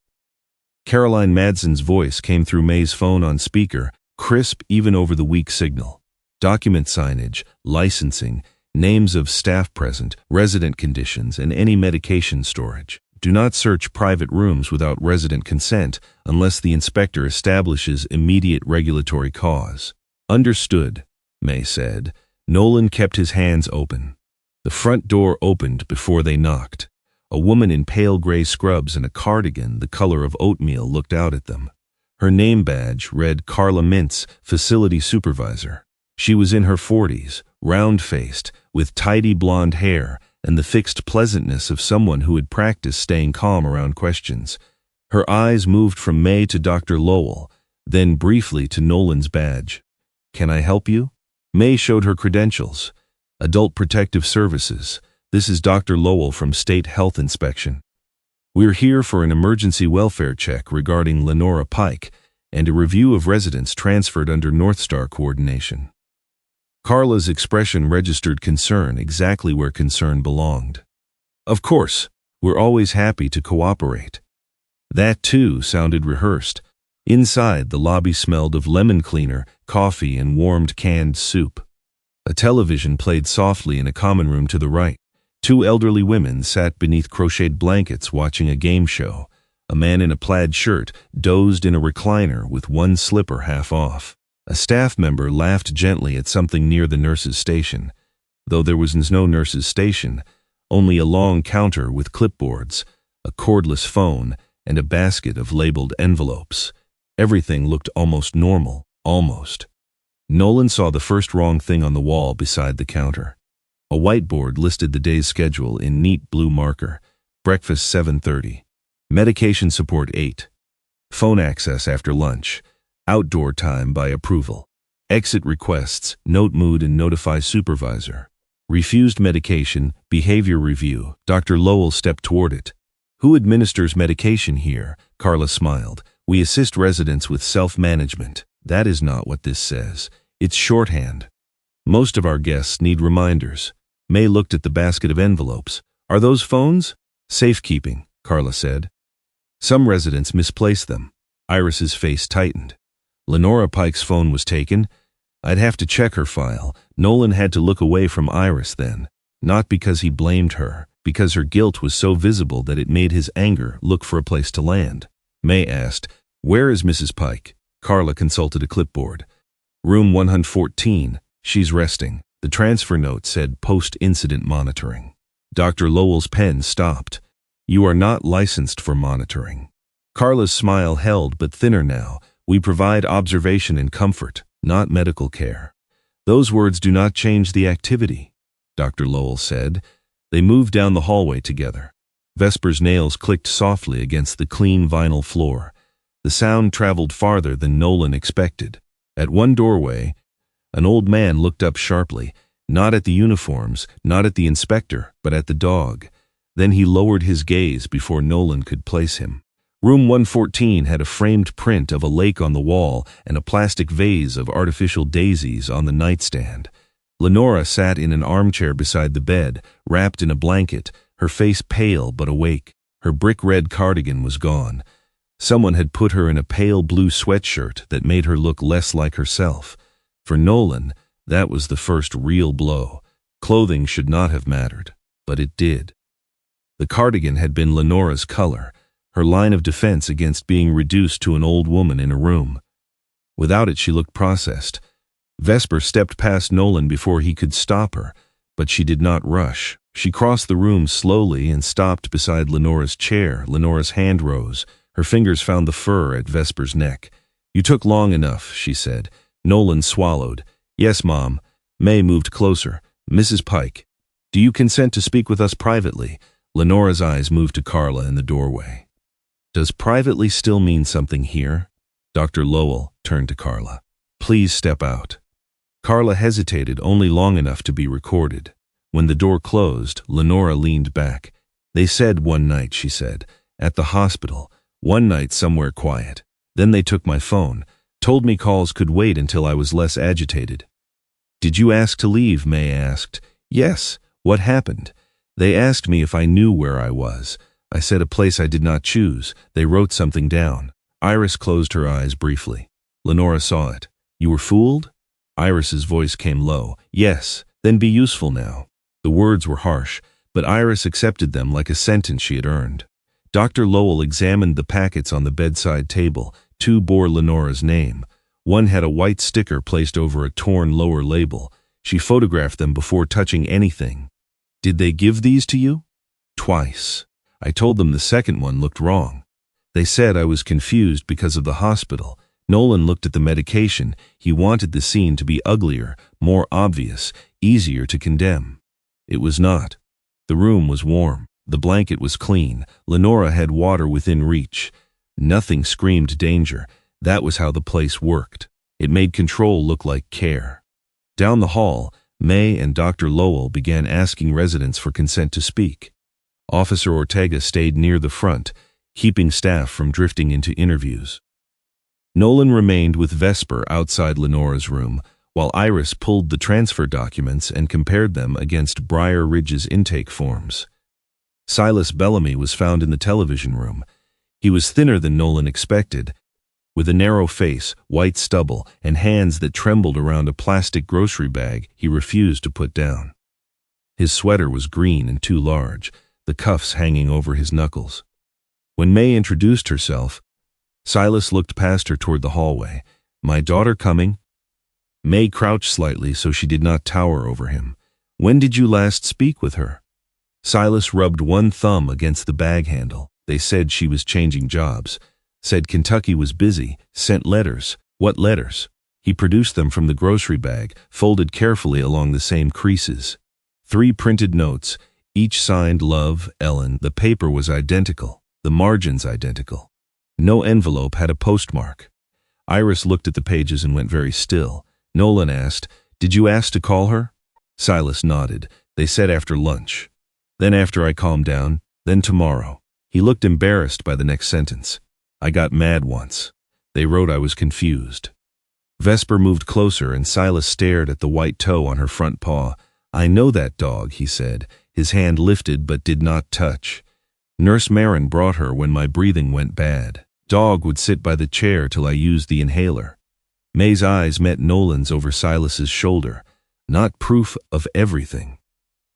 Caroline Madson's voice came through May's phone on speaker, crisp even over the weak signal. Document signage, licensing, names of staff present, resident conditions, and any medication storage. Do not search private rooms without resident consent unless the inspector establishes immediate regulatory cause. Understood, May said. Nolan kept his hands open. The front door opened before they knocked. A woman in pale gray scrubs and a cardigan the color of oatmeal looked out at them. Her name badge read Carla Mintz, Facility Supervisor. She was in her 40s, round-faced, with tidy blonde hair and the fixed pleasantness of someone who had practiced staying calm around questions. Her eyes moved from May to Dr. Lowell, then briefly to Nolan's badge. "Can I help you?" May showed her credentials. "Adult Protective Services. This is Dr. Lowell from State Health Inspection. We're here for an emergency welfare check regarding Lenora Pike and a review of residents transferred under North Star coordination." Carla's expression registered concern exactly where concern belonged. "Of course, we're always happy to cooperate." That, too, sounded rehearsed. Inside, the lobby smelled of lemon cleaner, coffee, and warmed canned soup. A television played softly in a common room to the right. 2 elderly women sat beneath crocheted blankets watching a game show. A man in a plaid shirt dozed in a recliner with one slipper half off. A staff member laughed gently at something near the nurse's station, though there was no nurse's station, only a long counter with clipboards, a cordless phone, and a basket of labeled envelopes. Everything looked almost normal, almost. Nolan saw the first wrong thing on the wall beside the counter. A whiteboard listed the day's schedule in neat blue marker. Breakfast 7:30. Medication support 8. Phone access after lunch. Outdoor time by approval. Exit requests, note mood and notify supervisor. Refused medication, behavior review. Dr. Lowell stepped toward it. "Who administers medication here?" Carla smiled. "We assist residents with self-management." That is not what this says. It's shorthand. Most of our guests need reminders. May looked at the basket of envelopes. Are those phones? Safekeeping, Carla said. Some residents misplaced them. Iris's face tightened. Lenora Pike's phone was taken. I'd have to check her file. Nolan had to look away from Iris then. Not because he blamed her, because her guilt was so visible that it made his anger look for a place to land. May asked, "Where is Mrs. Pike?" Carla consulted a clipboard. "Room 114. She's resting." The transfer note said post-incident monitoring. Dr. Lowell's pen stopped. "You are not licensed for monitoring." Carla's smile held, but thinner now. "We provide observation and comfort, not medical care." "Those words do not change the activity," Dr. Lowell said. They moved down the hallway together. Vesper's nails clicked softly against the clean vinyl floor. The sound traveled farther than Nolan expected. At one doorway, an old man looked up sharply, not at the uniforms, not at the inspector, but at the dog. Then he lowered his gaze before Nolan could place him. Room 114 had a framed print of a lake on the wall and a plastic vase of artificial daisies on the nightstand. Lenora sat in an armchair beside the bed, wrapped in a blanket, her face pale but awake. Her brick-red cardigan was gone. Someone had put her in a pale blue sweatshirt that made her look less like herself. For Nolan, that was the first real blow. Clothing should not have mattered, but it did. The cardigan had been Lenora's color, her line of defense against being reduced to an old woman in a room. Without it, she looked processed. Vesper stepped past Nolan before he could stop her, but she did not rush. She crossed the room slowly and stopped beside Lenora's chair. Lenora's hand rose. Her fingers found the fur at Vesper's neck. "You took long enough," she said. Nolan swallowed. "Yes, Mom." May moved closer. "Mrs. Pike, do you consent to speak with us privately?" Lenora's eyes moved to Carla in the doorway. "Does privately still mean something here?" Dr. Lowell turned to Carla. "Please step out." Carla hesitated only long enough to be recorded. When the door closed, Lenora leaned back. "They said one night," she said, "at the hospital. One night somewhere quiet. Then they took my phone, told me calls could wait until I was less agitated." "Did you ask to leave?" May asked. "Yes. What happened?" "They asked me if I knew where I was. I said a place I did not choose. They wrote something down." Iris closed her eyes briefly. Lenora saw it. "You were fooled?" Iris's voice came low. "Yes. Then be useful now." The words were harsh, but Iris accepted them like a sentence she had earned. Dr. Lowell examined the packets on the bedside table. Two bore Lenora's name. One had a white sticker placed over a torn lower label. She photographed them before touching anything. "Did they give these to you?" "Twice. I told them the second one looked wrong. They said I was confused because of the hospital." Nolan looked at the medication. He wanted the scene to be uglier, more obvious, easier to condemn. It was not. The room was warm. The blanket was clean. Lenora had water within reach. Nothing screamed danger. That was how the place worked. It made control look like care. Down the hall, May and Dr. Lowell began asking residents for consent to speak. Officer Ortega stayed near the front, keeping staff from drifting into interviews. Nolan remained with Vesper outside Lenora's room, while Iris pulled the transfer documents and compared them against Briar Ridge's intake forms. Silas Bellamy was found in the television room. He was thinner than Nolan expected, with a narrow face, white stubble, and hands that trembled around a plastic grocery bag he refused to put down. His sweater was green and too large, the cuffs hanging over his knuckles. When May introduced herself, Silas looked past her toward the hallway. "My daughter coming?" May crouched slightly so she did not tower over him. "When did you last speak with her?" Silas rubbed one thumb against the bag handle. "They said she was changing jobs. Said Kentucky was busy. Sent letters." "What letters?" He produced them from the grocery bag, folded carefully along the same creases. 3 printed notes, each signed Love, Ellen. The paper was identical, the margins identical. No envelope had a postmark. Iris looked at the pages and went very still. Nolan asked, "Did you ask to call her?" Silas nodded. "They said after lunch. Then after I calmed down, then tomorrow." He looked embarrassed by the next sentence. "I got mad once. They wrote I was confused." Vesper moved closer and Silas stared at the white toe on her front paw. "I know that dog," he said. His hand lifted but did not touch. "Nurse Marin brought her when my breathing went bad. Dog would sit by the chair till I used the inhaler." May's eyes met Nolan's over Silas's shoulder. Not proof of everything,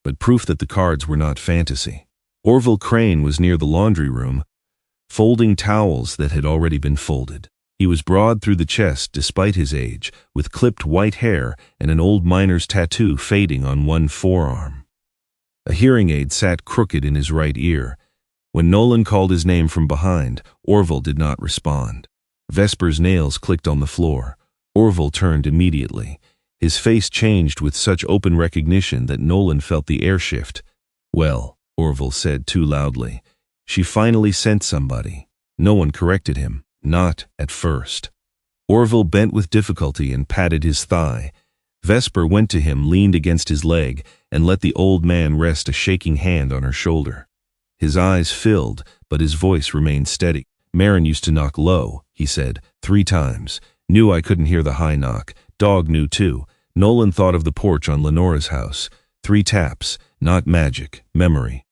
but proof that the cards were not fantasy. Orville Crane was near the laundry room, folding towels that had already been folded. He was broad through the chest despite his age, with clipped white hair and an old miner's tattoo fading on one forearm. A hearing aid sat crooked in his right ear. When Nolan called his name from behind, Orville did not respond. Vesper's nails clicked on the floor. Orville turned immediately. His face changed with such open recognition that Nolan felt the air shift. "Well," Orville said too loudly. "She finally sent somebody." No one corrected him. Not at first. Orville bent with difficulty and patted his thigh. Vesper went to him, leaned against his leg, and let the old man rest a shaking hand on her shoulder. His eyes filled, but his voice remained steady. "Marin used to knock low," he said, 3 times. "Knew I couldn't hear the high knock. Dog knew too." Nolan thought of the porch on Lenora's house. 3 taps, not magic, memory.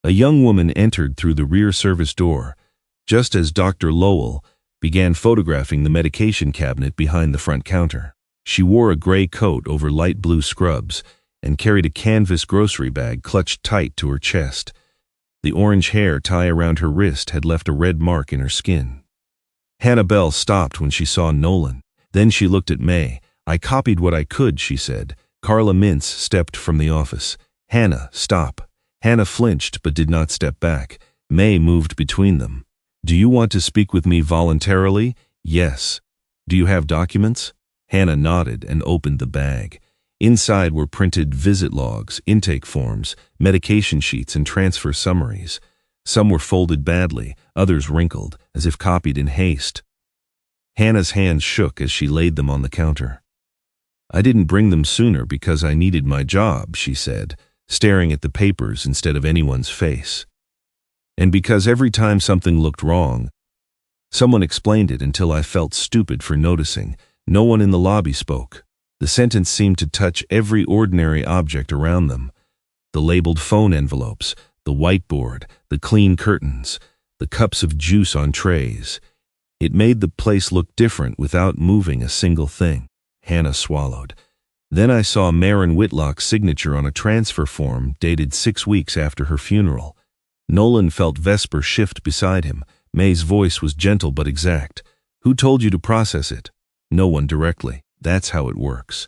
A young woman entered through the rear service door, just as Dr. Lowell began photographing the medication cabinet behind the front counter. She wore a gray coat over light blue scrubs and carried a canvas grocery bag clutched tight to her chest. The orange hair tie around her wrist had left a red mark in her skin. Hannah Bell stopped when she saw Nolan. Then she looked at May. "I copied what I could," she said. Carla Mintz stepped from the office. "Hannah, stop." Hannah flinched but did not step back. May moved between them. "Do you want to speak with me voluntarily?" "Yes." "Do you have documents?" Hannah nodded and opened the bag. Inside were printed visit logs, intake forms, medication sheets, and transfer summaries. Some were folded badly, others wrinkled, as if copied in haste. Hannah's hands shook as she laid them on the counter. "I didn't bring them sooner because I needed my job," she said, staring at the papers instead of anyone's face. "And because every time something looked wrong, someone explained it until I felt stupid for noticing." No one in the lobby spoke. The sentence seemed to touch every ordinary object around them. The labeled phone envelopes, the whiteboard, the clean curtains, the cups of juice on trays. It made the place look different without moving a single thing. Hannah swallowed. "Then I saw Marin Whitlock's signature on a transfer form dated 6 weeks after her funeral." Nolan felt Vesper shift beside him. May's voice was gentle but exact. "Who told you to process it?" "No one directly. That's how it works."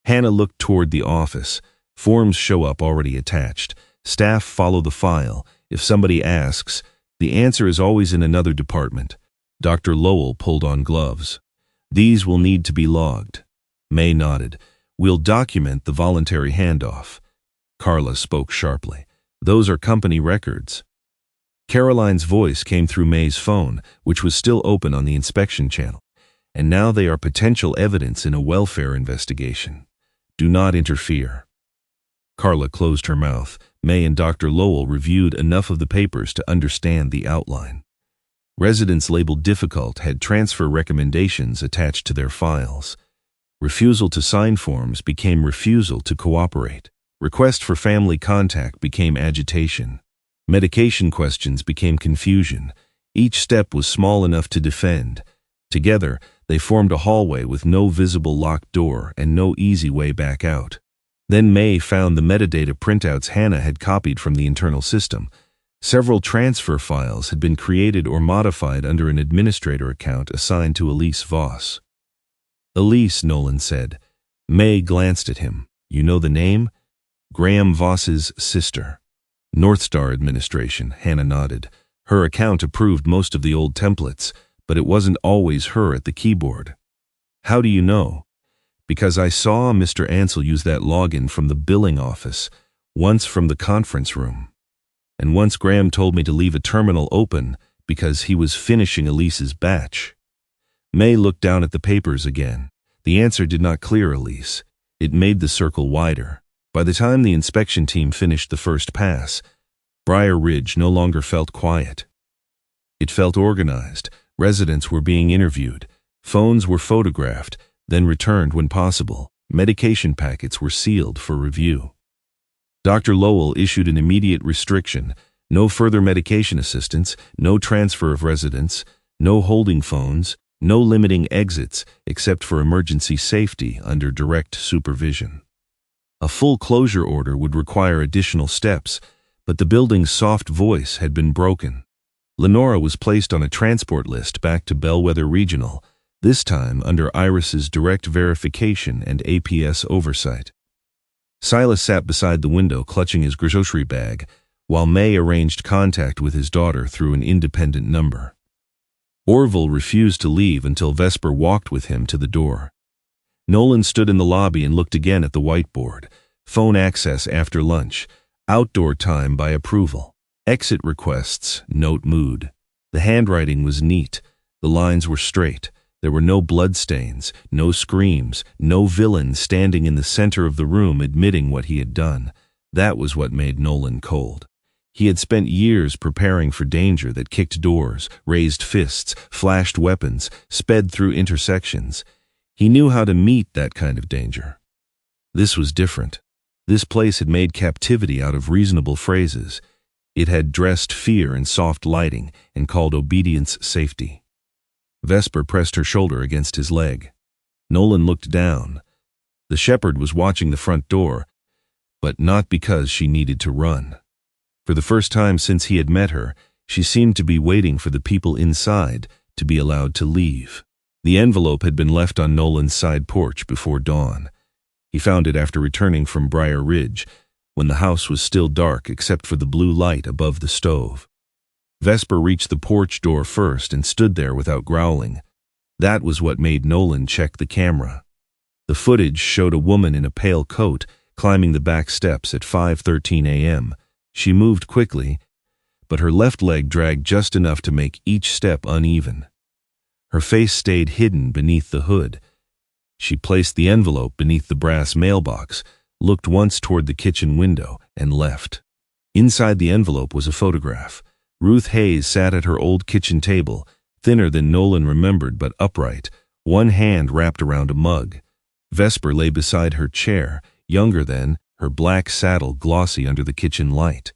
Hannah looked toward the office. Forms show up already attached. Staff follow the file. If somebody asks, the answer is always in another department. Dr. Lowell pulled on gloves. "These will need to be logged." May nodded. "We'll document the voluntary handoff." Carla spoke sharply. "Those are company records." Caroline's voice came through May's phone, which was still open on the inspection channel. "And now they are potential evidence in a welfare investigation. Do not interfere." Carla closed her mouth. May and Dr. Lowell reviewed enough of the papers to understand the outline. Residents labeled difficult had transfer recommendations attached to their files. Refusal to sign forms became refusal to cooperate. Request for family contact became agitation. Medication questions became confusion. Each step was small enough to defend. Together, they formed a hallway with no visible locked door and no easy way back out. Then May found the metadata printouts Hannah had copied from the internal system. Several transfer files had been created or modified under an administrator account assigned to Elise Voss. "Elise," Nolan said. May glanced at him. "You know the name?" "Graham Voss's sister." "Northstar Administration," Hannah nodded. "Her account approved most of the old templates, but it wasn't always her at the keyboard." "How do you know?" "Because I saw Mr. Ansel use that login from the billing office, once from the conference room. And once Graham told me to leave a terminal open because he was finishing Elise's batch." May looked down at the papers again. The answer did not clear Elise. It made the circle wider. By the time the inspection team finished the first pass, Briar Ridge no longer felt quiet. It felt organized. Residents were being interviewed. Phones were photographed, then returned when possible. Medication packets were sealed for review. Dr. Lowell issued an immediate restriction: no further medication assistance, no transfer of residence, no holding phones, no limiting exits except for emergency safety under direct supervision. A full closure order would require additional steps, but the building's soft voice had been broken. Lenora was placed on a transport list back to Bellweather Regional, this time under Iris's direct verification and APS oversight. Silas sat beside the window clutching his grocery bag, while May arranged contact with his daughter through an independent number. Orville refused to leave until Vesper walked with him to the door. Nolan stood in the lobby and looked again at the whiteboard. Phone access after lunch. Outdoor time by approval. Exit requests, note mood. The handwriting was neat. The lines were straight. There were no bloodstains, no screams, no villain standing in the center of the room admitting what he had done. That was what made Nolan cold. He had spent years preparing for danger that kicked doors, raised fists, flashed weapons, sped through intersections. He knew how to meet that kind of danger. This was different. This place had made captivity out of reasonable phrases. It had dressed fear in soft lighting and called obedience safety. Vesper pressed her shoulder against his leg. Nolan looked down. The shepherd was watching the front door, but not because she needed to run. For the first time since he had met her, she seemed to be waiting for the people inside to be allowed to leave. The envelope had been left on Nolan's side porch before dawn. He found it after returning from Briar Ridge, when the house was still dark except for the blue light above the stove. Vesper reached the porch door first and stood there without growling. That was what made Nolan check the camera. The footage showed a woman in a pale coat climbing the back steps at 5:13 a.m. She moved quickly, but her left leg dragged just enough to make each step uneven. Her face stayed hidden beneath the hood. She placed the envelope beneath the brass mailbox, looked once toward the kitchen window, and left. Inside the envelope was a photograph. Ruth Hayes sat at her old kitchen table, thinner than Nolan remembered but upright, one hand wrapped around a mug. Vesper lay beside her chair, younger than, her black saddle glossy under the kitchen light.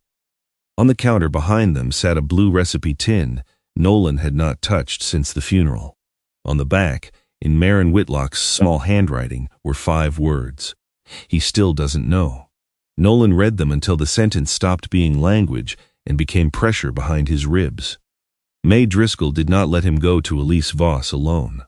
On the counter behind them sat a blue recipe tin Nolan had not touched since the funeral. On the back, in Marin Whitlock's small handwriting, were 5 words. He still doesn't know. Nolan read them until the sentence stopped being language and became pressure behind his ribs. May Driscoll did not let him go to Elise Voss alone.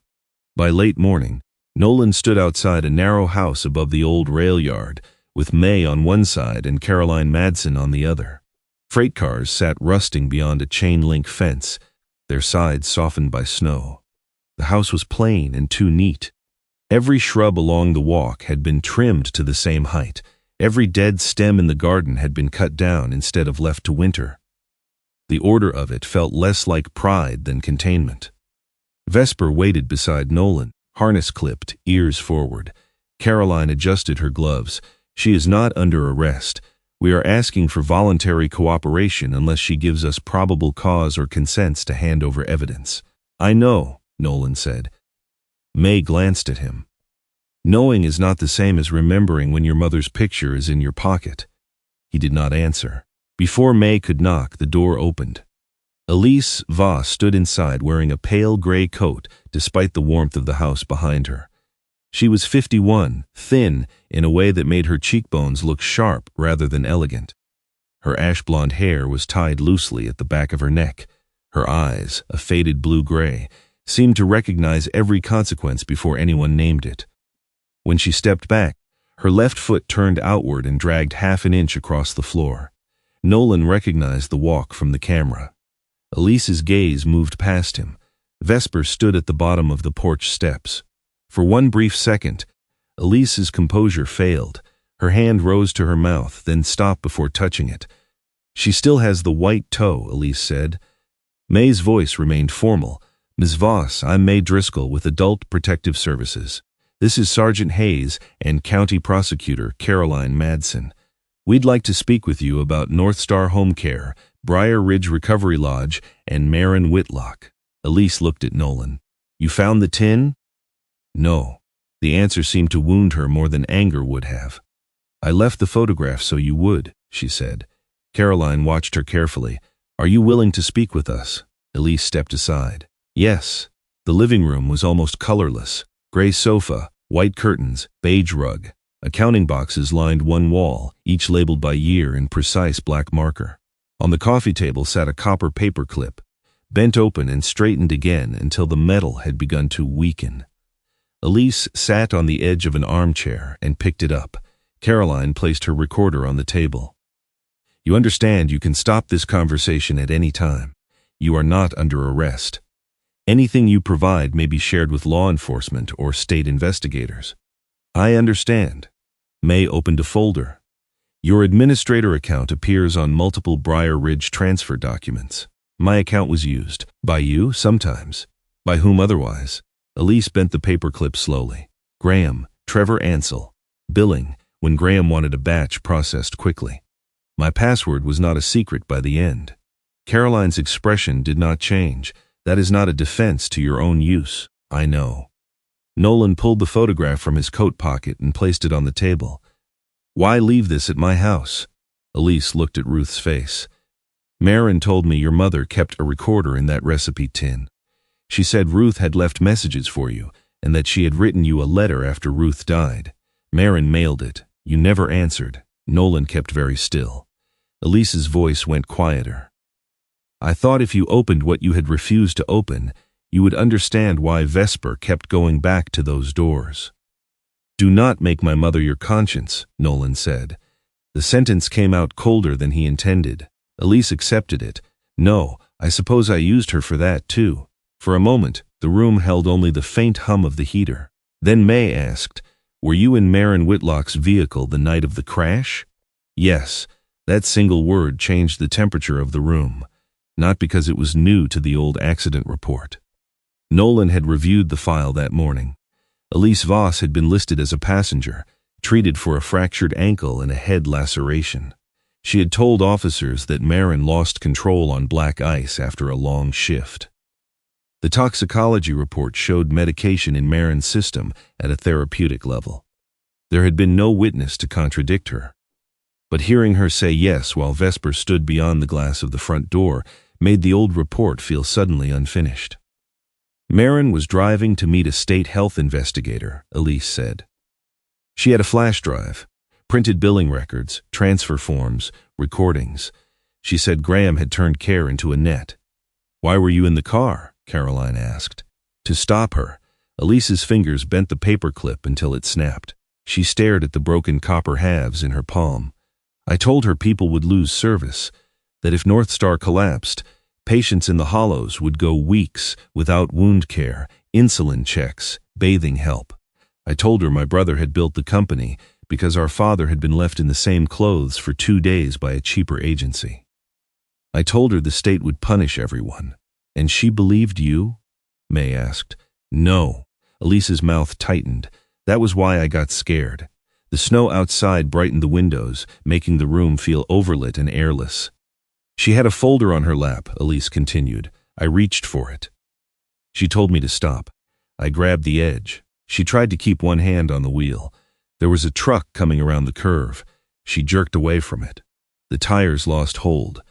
By late morning, Nolan stood outside a narrow house above the old rail yard, with May on one side and Caroline Madsen on the other. Freight cars sat rusting beyond a chain-link fence, their sides softened by snow. The house was plain and too neat. Every shrub along the walk had been trimmed to the same height. Every dead stem in the garden had been cut down instead of left to winter. The order of it felt less like pride than containment. Vesper waited beside Nolan, harness clipped, ears forward. Caroline adjusted her gloves. She is not under arrest. We are asking for voluntary cooperation unless she gives us probable cause or consents to hand over evidence. I know, Nolan said. May glanced at him. Knowing is not the same as remembering when your mother's picture is in your pocket. He did not answer. Before May could knock, the door opened. Elise Voss stood inside wearing a pale gray coat despite the warmth of the house behind her. She was 51, thin in a way that made her cheekbones look sharp rather than elegant. Her ash-blonde hair was tied loosely at the back of her neck. Her eyes, a faded blue-gray, seemed to recognize every consequence before anyone named it. When she stepped back, her left foot turned outward and dragged half an inch across the floor. Nolan recognized the walk from the camera. Elise's gaze moved past him. Vesper stood at the bottom of the porch steps. For one brief second, Elise's composure failed. Her hand rose to her mouth, then stopped before touching it. She still has the white toe, Elise said. May's voice remained formal. Ms. Voss, I'm May Driscoll with Adult Protective Services. This is Sergeant Hayes and County Prosecutor Caroline Madsen. We'd like to speak with you about North Star Home Care, Briar Ridge Recovery Lodge, and Marin Whitlock. Elise looked at Nolan. You found the tin? No. The answer seemed to wound her more than anger would have. I left the photograph so you would, she said. Caroline watched her carefully. Are you willing to speak with us? Elise stepped aside. Yes. The living room was almost colorless. Gray sofa, white curtains, beige rug. Accounting boxes lined one wall, each labeled by year in precise black marker. On the coffee table sat a copper paper clip, bent open and straightened again until the metal had begun to weaken. Elise sat on the edge of an armchair and picked it up. Caroline placed her recorder on the table. You understand you can stop this conversation at any time. You are not under arrest. Anything you provide may be shared with law enforcement or state investigators. I understand. May opened a folder. Your administrator account appears on multiple Briar Ridge transfer documents. My account was used. By you, sometimes. By whom otherwise? Elise bent the paperclip slowly. Graham, Trevor Ansell. Billing, when Graham wanted a batch processed quickly. My password was not a secret by the end. Caroline's expression did not change. That is not a defense to your own use. I know. Nolan pulled the photograph from his coat pocket and placed it on the table. Why leave this at my house? Elise looked at Ruth's face. Marin told me your mother kept a recorder in that recipe tin. She said Ruth had left messages for you and that she had written you a letter after Ruth died. Marin mailed it. You never answered. Nolan kept very still. Elise's voice went quieter. I thought if you opened what you had refused to open, you would understand why Vesper kept going back to those doors. Do not make my mother your conscience, Nolan said. The sentence came out colder than he intended. Elise accepted it. No, I suppose I used her for that too. For a moment, the room held only the faint hum of the heater. Then May asked, were you in Marin Whitlock's vehicle the night of the crash? Yes. That single word changed the temperature of the room, not because it was new to the old accident report. Nolan had reviewed the file that morning. Elise Voss had been listed as a passenger, treated for a fractured ankle and a head laceration. She had told officers that Marin lost control on black ice after a long shift. The toxicology report showed medication in Marin's system at a therapeutic level. There had been no witness to contradict her. But hearing her say yes while Vesper stood beyond the glass of the front door made the old report feel suddenly unfinished. Marin was driving to meet a state health investigator, Elise said. She had a flash drive, printed billing records, transfer forms, recordings. She said Graham had turned care into a net. Why were you in the car? Caroline asked. To stop her. Elise's fingers bent the paperclip until it snapped. She stared at the broken copper halves in her palm. I told her people would lose service, that if North Star collapsed, patients in the hollows would go weeks without wound care, insulin checks, bathing help. I told her my brother had built the company because our father had been left in the same clothes for 2 days by a cheaper agency. I told her the state would punish everyone. And she believed you? May asked. No. Elise's mouth tightened. That was why I got scared. The snow outside brightened the windows, making the room feel overlit and airless. She had a folder on her lap, Elise continued. I reached for it. She told me to stop. I grabbed the edge. She tried to keep one hand on the wheel. There was a truck coming around the curve. She jerked away from it. The tires lost hold.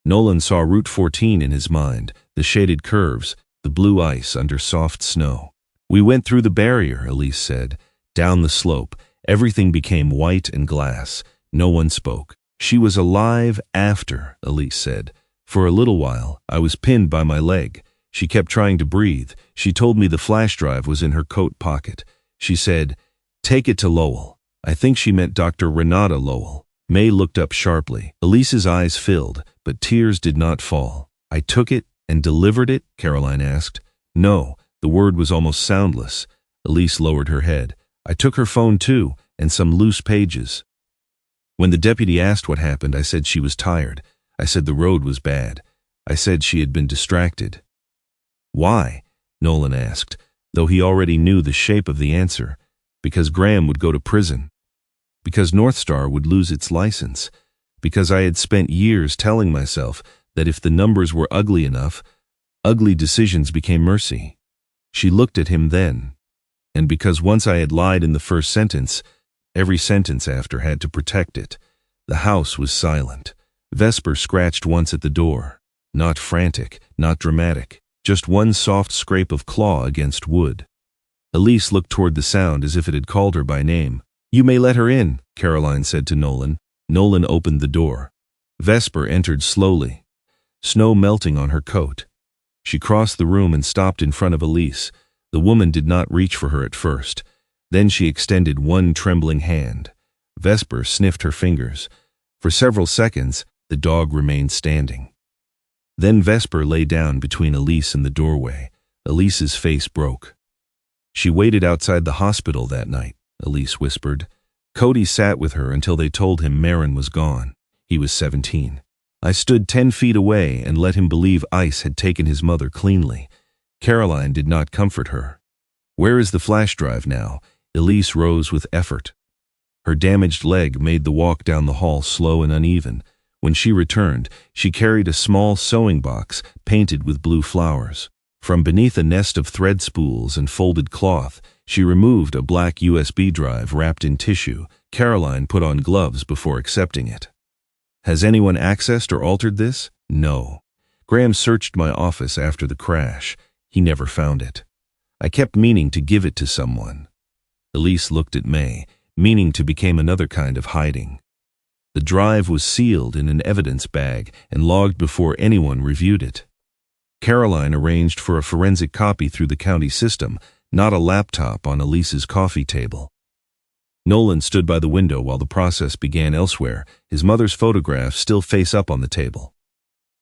Nolan saw Route 14 in his mind, the shaded curves, the blue ice under soft snow. We went through the barrier, Elise said. Down the slope, everything became white and glass. No one spoke. She was alive after, Elise said. For a little while, I was pinned by my leg. She kept trying to breathe. She told me the flash drive was in her coat pocket. She said, take it to Lowell. I think she meant Dr. Renata Lowell. May looked up sharply. Elise's eyes filled, but tears did not fall. I took it and delivered it? Caroline asked. No, the word was almost soundless. Elise lowered her head. I took her phone too, and some loose pages. When the deputy asked what happened, I said she was tired. I said the road was bad. I said she had been distracted. Why? Nolan asked, though he already knew the shape of the answer. Because Graham would go to prison. Because North Star would lose its license. Because I had spent years telling myself that if the numbers were ugly enough, ugly decisions became mercy. She looked at him then, and because once I had lied in the first sentence, every sentence after had to protect it. The house was silent. Vesper scratched once at the door. Not frantic, not dramatic, just one soft scrape of claw against wood. Elise looked toward the sound as if it had called her by name. "You may let her in," Caroline said to Nolan. Nolan opened the door. Vesper entered slowly, snow melting on her coat. She crossed the room and stopped in front of Elise. The woman did not reach for her at first. Then she extended one trembling hand. Vesper sniffed her fingers. For several seconds, the dog remained standing. Then Vesper lay down between Elise and the doorway. Elise's face broke. "She waited outside the hospital that night," Elise whispered. "Cody sat with her until they told him Marin was gone. He was 17. I stood 10 feet away and let him believe ICE had taken his mother cleanly." Caroline did not comfort her. "Where is the flash drive now?" Elise rose with effort. Her damaged leg made the walk down the hall slow and uneven. When she returned, she carried a small sewing box painted with blue flowers. From beneath a nest of thread spools and folded cloth, she removed a black USB drive wrapped in tissue. Caroline put on gloves before accepting it. "Has anyone accessed or altered this?" "No. Graham searched my office after the crash. He never found it. I kept meaning to give it to someone." Elise looked at May. Meaning to became another kind of hiding. The drive was sealed in an evidence bag and logged before anyone reviewed it. Caroline arranged for a forensic copy through the county system, not a laptop on Elise's coffee table. Nolan stood by the window while the process began elsewhere, his mother's photographs still face up on the table.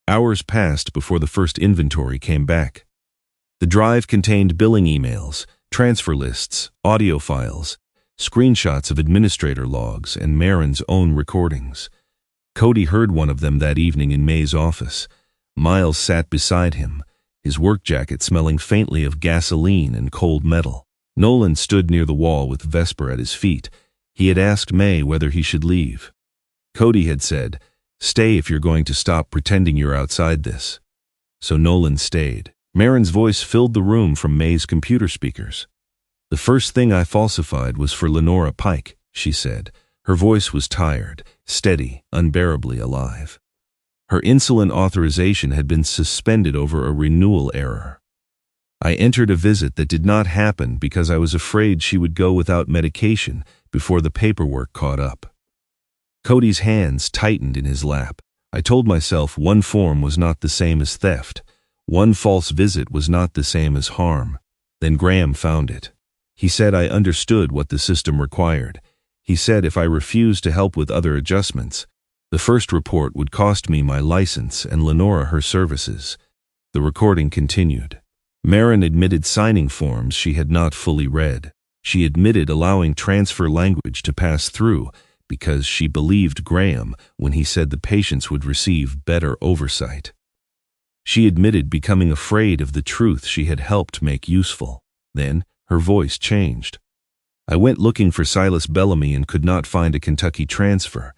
Hours passed before the first inventory came back. The drive contained billing emails, transfer lists, audio files, screenshots of administrator logs, and Marin's own recordings. Cody heard one of them that evening in May's office. Miles sat beside him, his work jacket smelling faintly of gasoline and cold metal. Nolan stood near the wall with Vesper at his feet. He had asked May whether he should leave. Cody had said, "Stay if you're going to stop pretending you're outside this." So Nolan stayed. Marin's voice filled the room from May's computer speakers. "The first thing I falsified was for Lenora Pike," she said. Her voice was tired, steady, unbearably alive. Her insulin authorization had been suspended over a renewal error. "I entered a visit that did not happen because I was afraid she would go without medication before the paperwork caught up." Cody's hands tightened in his lap. "I told myself one form was not the same as theft. One false visit was not the same as harm. Then Graham found it. He said I understood what the system required. He said if I refused to help with other adjustments, the first report would cost me my license and Lenora her services." The recording continued. Marin admitted signing forms she had not fully read. She admitted allowing transfer language to pass through because she believed Graham when he said the patients would receive better oversight. She admitted becoming afraid of the truth she had helped make useful. Then, her voice changed. "I went looking for Silas Bellamy and could not find a Kentucky transfer.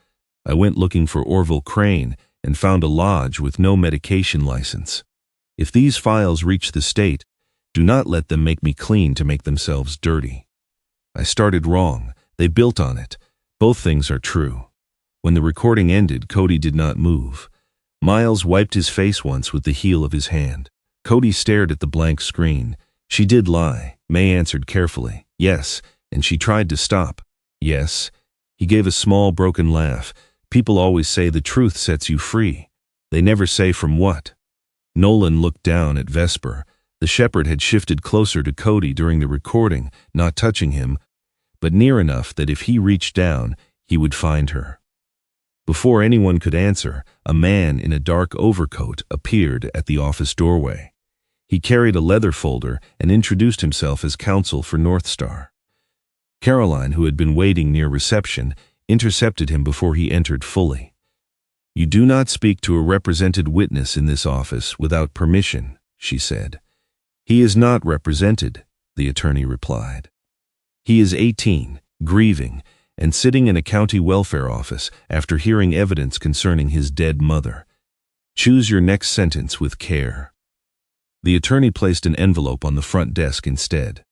I went looking for Orville Crane and found a lodge with no medication license. If these files reach the state, do not let them make me clean to make themselves dirty. I started wrong. They built on it. Both things are true." When the recording ended, Cody did not move. Miles wiped his face once with the heel of his hand. Cody stared at the blank screen. "She did lie," May answered carefully. "Yes, and she tried to stop." "Yes." He gave a small broken laugh. "People always say the truth sets you free. They never say from what." Nolan looked down at Vesper. The shepherd had shifted closer to Cody during the recording, not touching him, but near enough that if he reached down, he would find her. Before anyone could answer, a man in a dark overcoat appeared at the office doorway. He carried a leather folder and introduced himself as counsel for North Star. Caroline, who had been waiting near reception, intercepted him before he entered fully. "You do not speak to a represented witness in this office without permission," she said. "He is not represented," the attorney replied. "He is 18, grieving, and sitting in a county welfare office after hearing evidence concerning his dead mother. Choose your next sentence with care." The attorney placed an envelope on the front desk instead.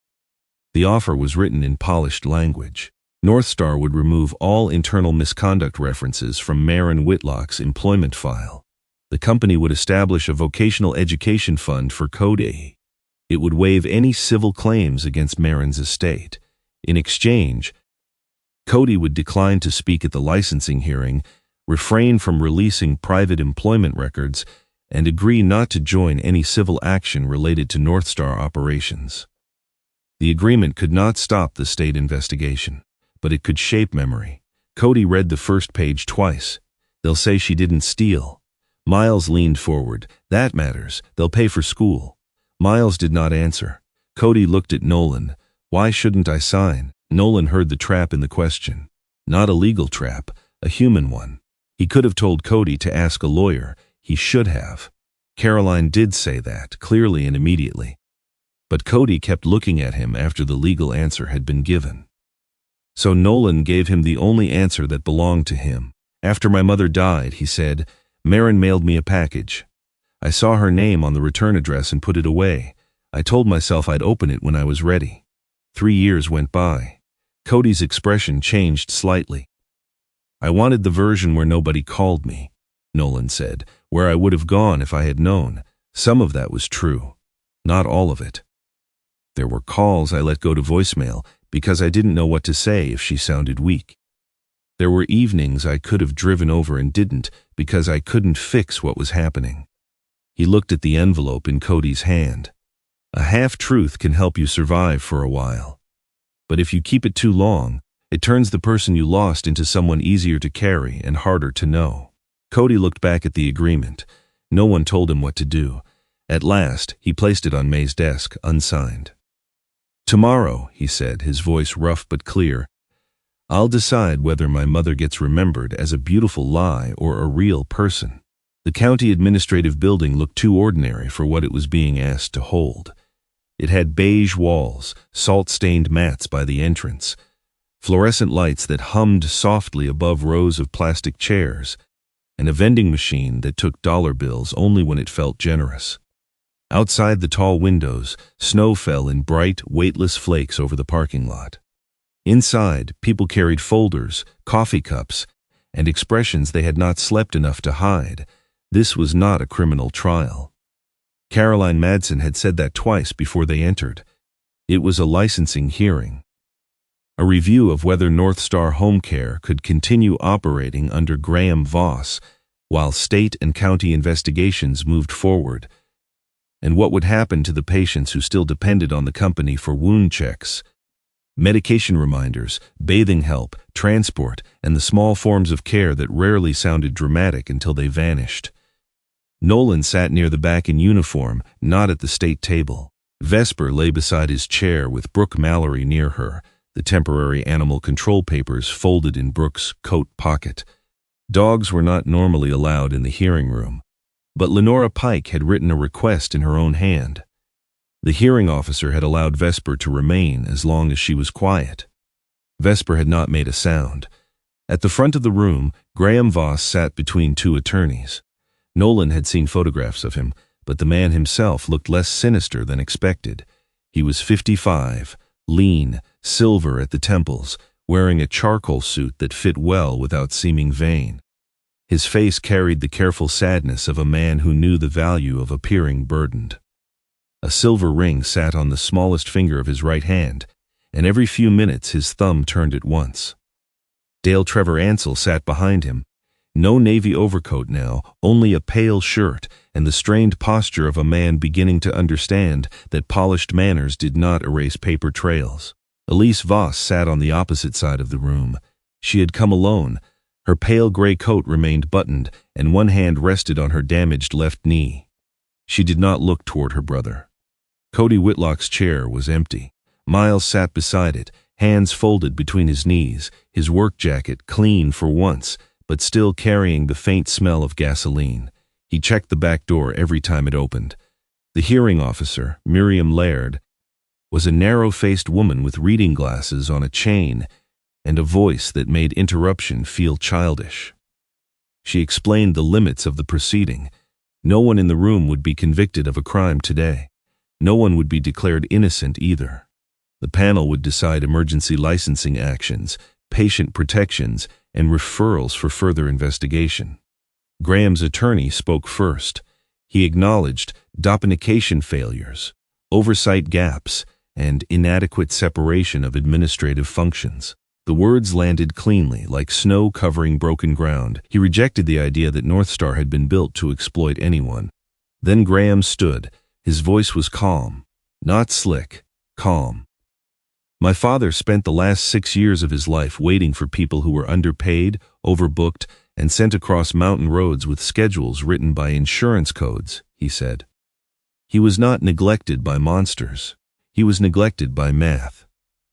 The offer was written in polished language. Northstar would remove all internal misconduct references from Maren Whitlock's employment file. The company would establish a vocational education fund for Cody. It would waive any civil claims against Maren's estate. In exchange, Cody would decline to speak at the licensing hearing, refrain from releasing private employment records, and agree not to join any civil action related to Northstar operations. The agreement could not stop the state investigation, but it could shape memory. Cody read the first page twice. They'll say she didn't steal. Miles leaned forward. That matters. They'll pay for school. Miles did not answer. Cody looked at Nolan. Why shouldn't I sign? Nolan heard the trap in the question. Not a legal trap, a human one. He could have told Cody to ask a lawyer. He should have. Caroline did say that, clearly and immediately. But Cody kept looking at him after the legal answer had been given. So Nolan gave him the only answer that belonged to him. After my mother died, he said, Maren mailed me a package. I saw her name on the return address and put it away. I told myself I'd open it when I was ready. 3 years went by. Cody's expression changed slightly. I wanted the version where nobody called me, Nolan said, where I would have gone if I had known. Some of that was true. Not all of it. There were calls I let go to voicemail because I didn't know what to say if she sounded weak. There were evenings I could have driven over and didn't because I couldn't fix what was happening. He looked at the envelope in Cody's hand. A half-truth can help you survive for a while. But if you keep it too long, it turns the person you lost into someone easier to carry and harder to know. Cody looked back at the agreement. No one told him what to do. At last, he placed it on May's desk, unsigned. Tomorrow, he said, his voice rough but clear, I'll decide whether my mother gets remembered as a beautiful lie or a real person. The county administrative building looked too ordinary for what it was being asked to hold. It had beige walls, salt-stained mats by the entrance, fluorescent lights that hummed softly above rows of plastic chairs, and a vending machine that took dollar bills only when it felt generous. Outside the tall windows, snow fell in bright, weightless flakes over the parking lot. Inside, people carried folders, coffee cups, and expressions they had not slept enough to hide. This was not a criminal trial. Caroline Madsen had said that twice before they entered. It was a licensing hearing. A review of whether Northstar Home Care could continue operating under Graham Voss while state and county investigations moved forward, and what would happen to the patients who still depended on the company for wound checks, medication reminders, bathing help, transport, and the small forms of care that rarely sounded dramatic until they vanished. Nolan sat near the back in uniform, not at the state table. Vesper lay beside his chair with Brooke Mallory near her, the temporary animal control papers folded in Brooke's coat pocket. Dogs were not normally allowed in the hearing room, but Lenora Pike had written a request in her own hand. The hearing officer had allowed Vesper to remain as long as she was quiet. Vesper had not made a sound. At the front of the room, Graham Voss sat between two attorneys. Nolan had seen photographs of him, but the man himself looked less sinister than expected. He was 55, lean, silver at the temples, wearing a charcoal suit that fit well without seeming vain. His face carried the careful sadness of a man who knew the value of appearing burdened. A silver ring sat on the smallest finger of his right hand, and every few minutes his thumb turned at once. Dale Trevor Ansell sat behind him. No navy overcoat now, only a pale shirt and the strained posture of a man beginning to understand that polished manners did not erase paper trails. Elise Voss sat on the opposite side of the room. She had come alone. Her pale gray coat remained buttoned, and one hand rested on her damaged left knee. She did not look toward her brother. Cody Whitlock's chair was empty. Miles sat beside it, hands folded between his knees, his work jacket clean for once, but still carrying the faint smell of gasoline. He checked the back door every time it opened. The hearing officer, Miriam Laird, was a narrow-faced woman with reading glasses on a chain and a voice that made interruption feel childish. She explained the limits of the proceeding. No one in the room would be convicted of a crime today. No one would be declared innocent either. The panel would decide emergency licensing actions, patient protections, and referrals for further investigation. Graham's attorney spoke first. He acknowledged documentation failures, oversight gaps, and inadequate separation of administrative functions. The words landed cleanly, like snow covering broken ground. He rejected the idea that Northstar had been built to exploit anyone. Then Graham stood. His voice was calm, not slick, calm. My father spent the last 6 years of his life waiting for people who were underpaid, overbooked, and sent across mountain roads with schedules written by insurance codes, he said. He was not neglected by monsters. He was neglected by math.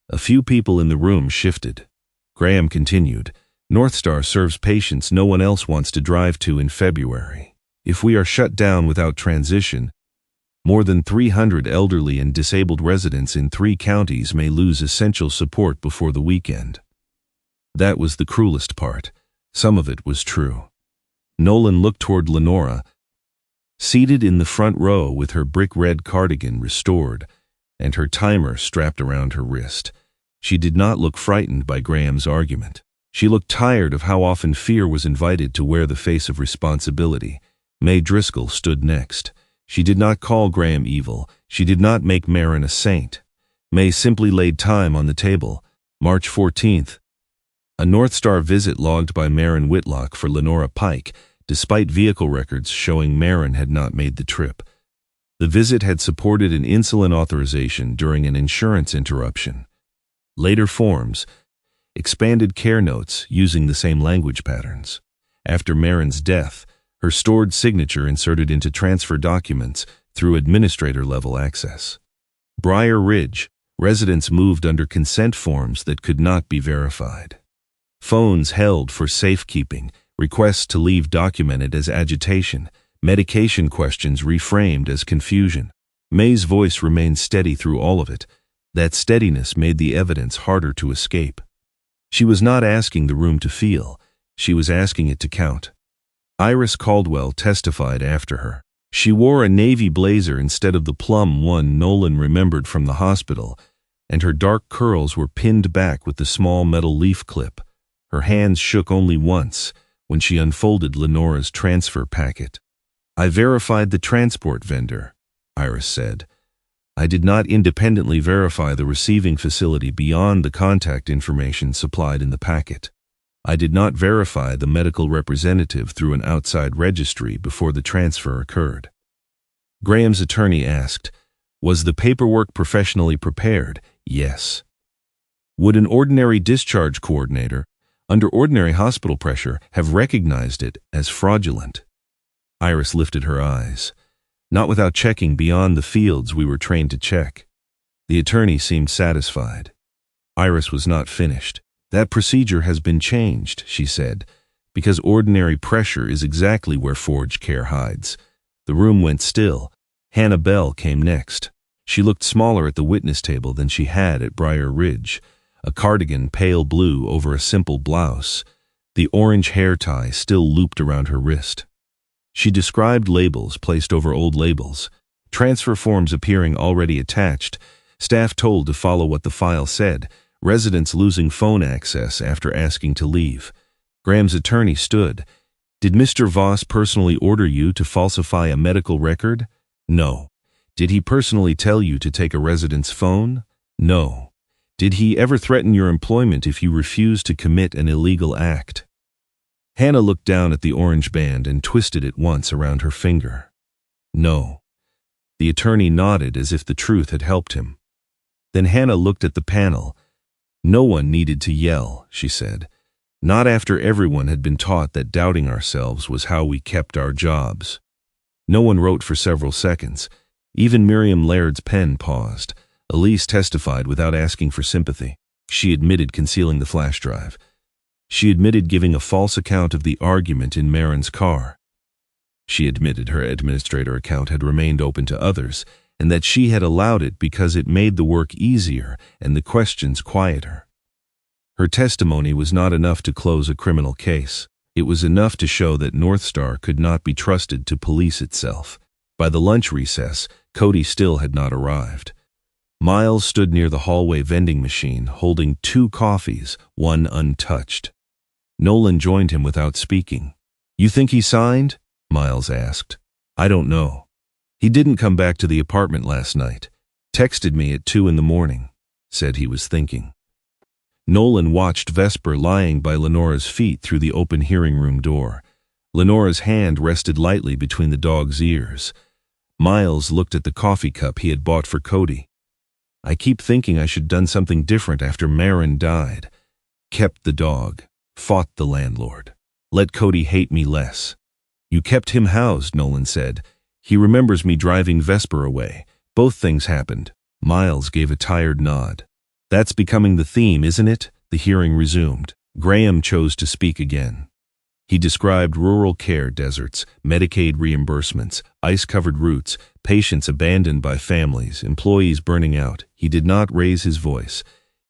A few people in the room shifted. Graham continued, Northstar serves patients no one else wants to drive to in February. If we are shut down without transition, more than 300 elderly and disabled residents in 3 counties may lose essential support before the weekend. That was the cruelest part. Some of it was true. Nolan looked toward Lenora, seated in the front row with her brick-red cardigan restored and her timer strapped around her wrist. She did not look frightened by Graham's argument. She looked tired of how often fear was invited to wear the face of responsibility. May Driscoll stood next. She did not call Graham evil. She did not make Marin a saint. May simply laid time on the table. March 14th. A Northstar visit logged by Marin Whitlock for Lenora Pike, despite vehicle records showing Marin had not made the trip. The visit had supported an insulin authorization during an insurance interruption. Later forms, expanded care notes using the same language patterns. After Marin's death, her stored signature inserted into transfer documents through administrator-level access. Briar Ridge, residents moved under consent forms that could not be verified. Phones held for safekeeping, requests to leave documented as agitation, medication questions reframed as confusion. May's voice remained steady through all of it. That steadiness made the evidence harder to escape. She was not asking the room to feel. She was asking it to count. Iris Caldwell testified after her. She wore a navy blazer instead of the plum one Nolan remembered from the hospital, and her dark curls were pinned back with the small metal leaf clip. Her hands shook only once when she unfolded Lenora's transfer packet. I verified the transport vendor, Iris said. I did not independently verify the receiving facility beyond the contact information supplied in the packet. I did not verify the medical representative through an outside registry before the transfer occurred. Graham's attorney asked, was the paperwork professionally prepared? Yes. Would an ordinary discharge coordinator, under ordinary hospital pressure, have recognized it as fraudulent? Iris lifted her eyes. Not without checking beyond the fields we were trained to check. The attorney seemed satisfied. Iris was not finished. That procedure has been changed, she said, because ordinary pressure is exactly where forged care hides. The room went still. Hannah Bell came next. She looked smaller at the witness table than she had at Briar Ridge, a cardigan pale blue over a simple blouse, the orange hair tie still looped around her wrist. She described labels placed over old labels, transfer forms appearing already attached, staff told to follow what the file said, residents losing phone access after asking to leave. Graham's attorney stood. Did Mr. Voss personally order you to falsify a medical record? No. Did he personally tell you to take a resident's phone? No. Did he ever threaten your employment if you refused to commit an illegal act? Hannah looked down at the orange band and twisted it once around her finger. No. The attorney nodded as if the truth had helped him. Then Hannah looked at the panel. No one needed to yell, she said. Not after everyone had been taught that doubting ourselves was how we kept our jobs. No one wrote for several seconds. Even Miriam Laird's pen paused. Elise testified without asking for sympathy. She admitted concealing the flash drive. She admitted giving a false account of the argument in Marin's car. She admitted her administrator account had remained open to others, and that she had allowed it because it made the work easier and the questions quieter. Her testimony was not enough to close a criminal case. It was enough to show that North Star could not be trusted to police itself. By the lunch recess, Cody still had not arrived. Miles stood near the hallway vending machine, holding 2 coffees, one untouched. Nolan joined him without speaking. "You think he signed?" Miles asked. "I don't know. He didn't come back to the apartment last night. Texted me at 2 in the morning. Said he was thinking." Nolan watched Vesper lying by Lenora's feet through the open hearing room door. Lenora's hand rested lightly between the dog's ears. Miles looked at the coffee cup he had bought for Cody. "I keep thinking I should done something different after Marin died. Kept the dog. Fought the landlord. Let Cody hate me less." "You kept him housed," Nolan said. "He remembers me driving Vesper away. Both things happened." Miles gave a tired nod. "That's becoming the theme, isn't it?" The hearing resumed. Graham chose to speak again. He described rural care deserts, Medicaid reimbursements, ice-covered routes, patients abandoned by families, employees burning out. He did not raise his voice.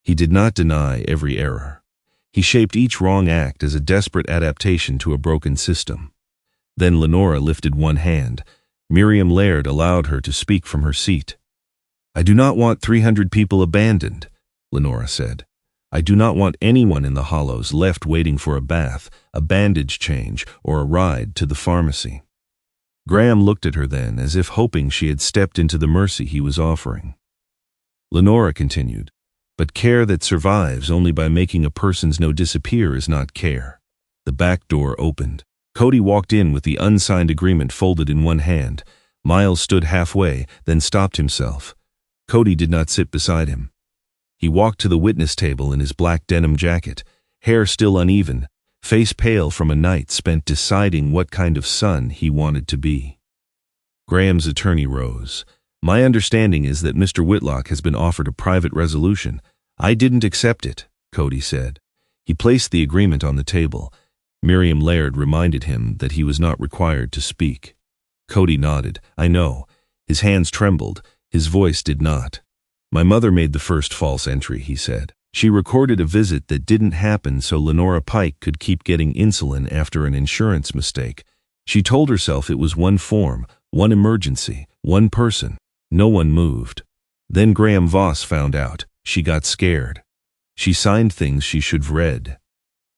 He did not deny every error. He shaped each wrong act as a desperate adaptation to a broken system. Then Lenora lifted one hand. Miriam Laird allowed her to speak from her seat. "I do not want 300 people abandoned," Lenora said. "I do not want anyone in the hollows left waiting for a bath, a bandage change, or a ride to the pharmacy." Graham looked at her then, as if hoping she had stepped into the mercy he was offering. Lenora continued, "But care that survives only by making a person's no disappear is not care." The back door opened. Cody walked in with the unsigned agreement folded in one hand. Miles stood halfway, then stopped himself. Cody did not sit beside him. He walked to the witness table in his black denim jacket, hair still uneven, face pale from a night spent deciding what kind of son he wanted to be. Graham's attorney rose. "My understanding is that Mr. Whitlock has been offered a private resolution." "I didn't accept it," Cody said. He placed the agreement on the table. Miriam Laird reminded him that he was not required to speak. Cody nodded. "I know." His hands trembled. His voice did not. "My mother made the first false entry," he said. "She recorded a visit that didn't happen so Lenora Pike could keep getting insulin after an insurance mistake. She told herself it was one form, one emergency, one person. No one moved. Then Graham Voss found out. She got scared. She signed things she should have read.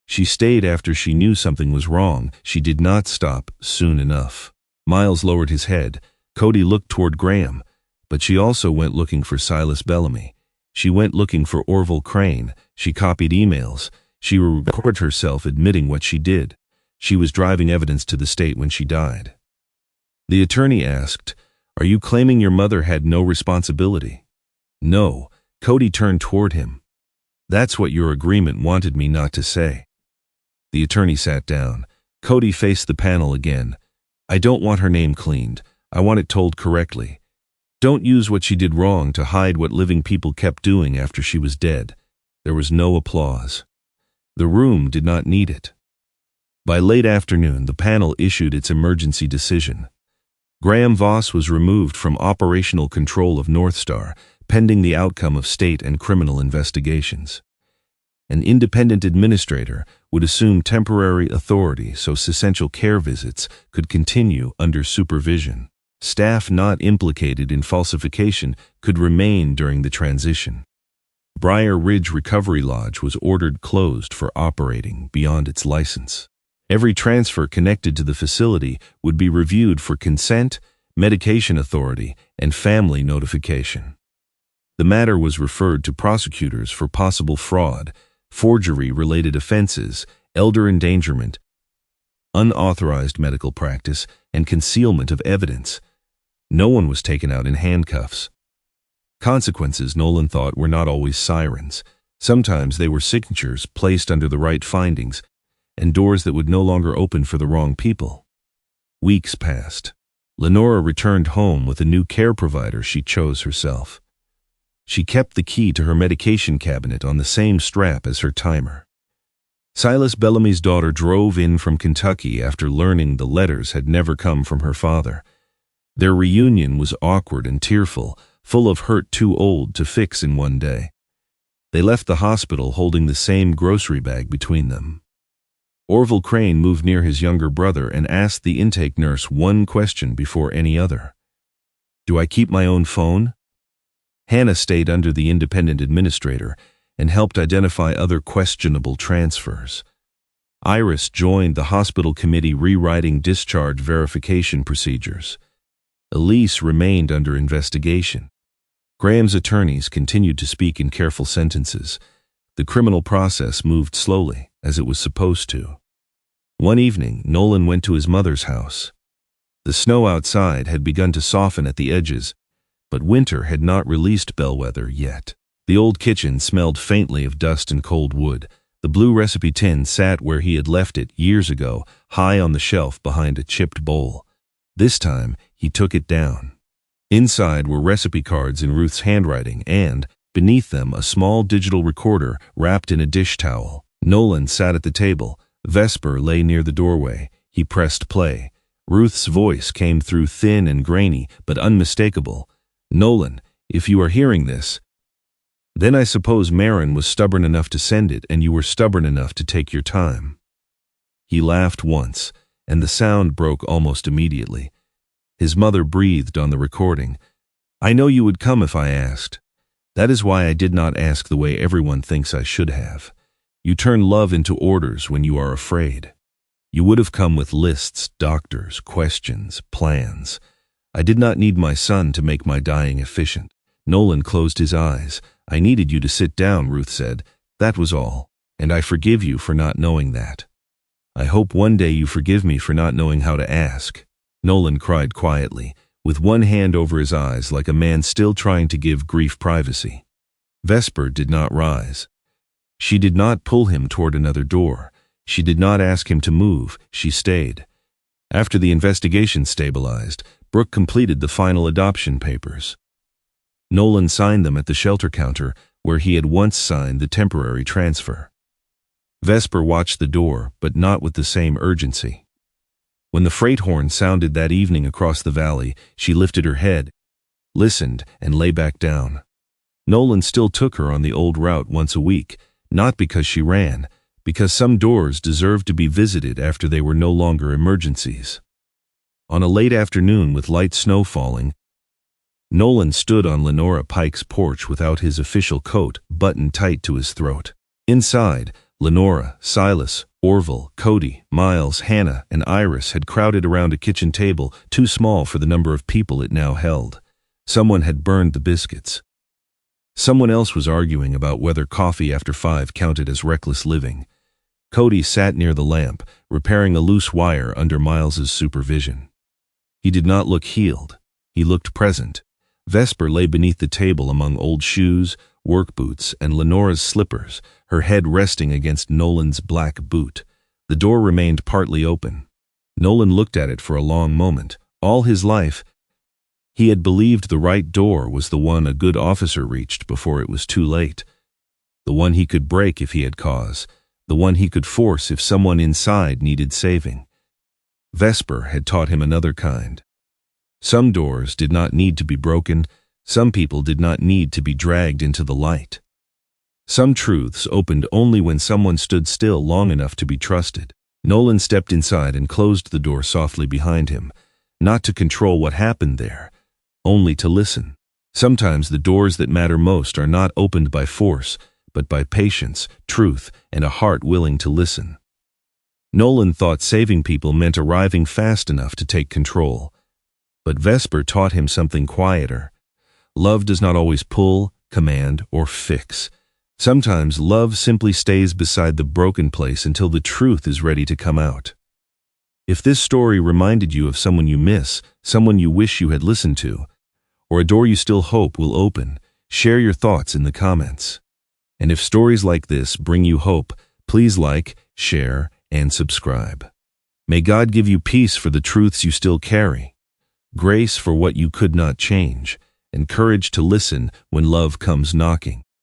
She stayed after she knew something was wrong. She did not stop soon enough." Miles lowered his head. Cody looked toward Graham. "But she also went looking for Silas Bellamy. She went looking for Orville Crane. She copied emails. She recorded herself admitting what she did. She was driving evidence to the state when she died." The attorney asked, "Are you claiming your mother had no responsibility?" "No." Cody turned toward him. "That's what your agreement wanted me not to say." The attorney sat down. Cody faced the panel again. "I don't want her name cleaned. I want it told correctly. Don't use what she did wrong to hide what living people kept doing after she was dead." There was no applause. The room did not need it. By late afternoon, the panel issued its emergency decision. Graham Voss was removed from operational control of North Star, pending the outcome of state and criminal investigations. An independent administrator would assume temporary authority so essential care visits could continue under supervision. Staff not implicated in falsification could remain during the transition. Briar Ridge Recovery Lodge was ordered closed for operating beyond its license. Every transfer connected to the facility would be reviewed for consent, medication authority, and family notification. The matter was referred to prosecutors for possible fraud, forgery-related offenses, elder endangerment, unauthorized medical practice, and concealment of evidence. No one was taken out in handcuffs. Consequences, Nolan thought, were not always sirens. Sometimes they were signatures placed under the right findings, and doors that would no longer open for the wrong people. Weeks passed. Lenora returned home with a new care provider she chose herself. She kept the key to her medication cabinet on the same strap as her timer. Silas Bellamy's daughter drove in from Kentucky after learning the letters had never come from her father. Their reunion was awkward and tearful, full of hurt too old to fix in one day. They left the hospital holding the same grocery bag between them. Orville Crane moved near his younger brother and asked the intake nurse one question before any other. "Do I keep my own phone?" Hannah stayed under the independent administrator and helped identify other questionable transfers. Iris joined the hospital committee rewriting discharge verification procedures. Elise remained under investigation. Graham's attorneys continued to speak in careful sentences. The criminal process moved slowly, as it was supposed to. One evening, Nolan went to his mother's house. The snow outside had begun to soften at the edges, but winter had not released Bellweather yet. The old kitchen smelled faintly of dust and cold wood. The blue recipe tin sat where he had left it years ago, high on the shelf behind a chipped bowl. This time, he took it down. Inside were recipe cards in Ruth's handwriting and, beneath them, a small digital recorder wrapped in a dish towel. Nolan sat at the table. Vesper lay near the doorway. He pressed play. Ruth's voice came through thin and grainy, but unmistakable. "Nolan, if you are hearing this, then I suppose Marin was stubborn enough to send it and you were stubborn enough to take your time." He laughed once, and the sound broke almost immediately. His mother breathed on the recording. "I know you would come if I asked. That is why I did not ask the way everyone thinks I should have. You turn love into orders when you are afraid. You would have come with lists, doctors, questions, plans. I did not need my son to make my dying efficient." Nolan closed his eyes. "I needed you to sit down," Ruth said. "That was all. And I forgive you for not knowing that. I hope one day you forgive me for not knowing how to ask." Nolan cried quietly, with one hand over his eyes like a man still trying to give grief privacy. Vesper did not rise. She did not pull him toward another door. She did not ask him to move. She stayed. After the investigation stabilized, Brooke completed the final adoption papers. Nolan signed them at the shelter counter where he had once signed the temporary transfer. Vesper watched the door, but not with the same urgency. When the freight horn sounded that evening across the valley, she lifted her head, listened, and lay back down. Nolan still took her on the old route once a week, not because she ran, because some doors deserved to be visited after they were no longer emergencies. On a late afternoon with light snow falling, Nolan stood on Lenora Pike's porch without his official coat buttoned tight to his throat. Inside, Lenora, Silas, Orville, Cody, Miles, Hannah, and Iris had crowded around a kitchen table too small for the number of people it now held. Someone had burned the biscuits. Someone else was arguing about whether coffee after 5 counted as reckless living. Cody sat near the lamp, repairing a loose wire under Miles's supervision. He did not look healed. He looked present. Vesper lay beneath the table among old shoes, work boots, and Lenora's slippers, her head resting against Nolan's black boot. The door remained partly open. Nolan looked at it for a long moment. All his life, he had believed the right door was the one a good officer reached before it was too late, the one he could break if he had cause, the one he could force if someone inside needed saving. Vesper had taught him another kind. Some doors did not need to be broken. Some people did not need to be dragged into the light. Some truths opened only when someone stood still long enough to be trusted. Nolan stepped inside and closed the door softly behind him, not to control what happened there, only to listen. Sometimes the doors that matter most are not opened by force, but by patience, truth, and a heart willing to listen. Nolan thought saving people meant arriving fast enough to take control. But Vesper taught him something quieter. Love does not always pull, command, or fix. Sometimes love simply stays beside the broken place until the truth is ready to come out. If this story reminded you of someone you miss, someone you wish you had listened to, or a door you still hope will open, share your thoughts in the comments. And if stories like this bring you hope, please like, share, and subscribe. May God give you peace for the truths you still carry, grace for what you could not change, and courage to listen when love comes knocking.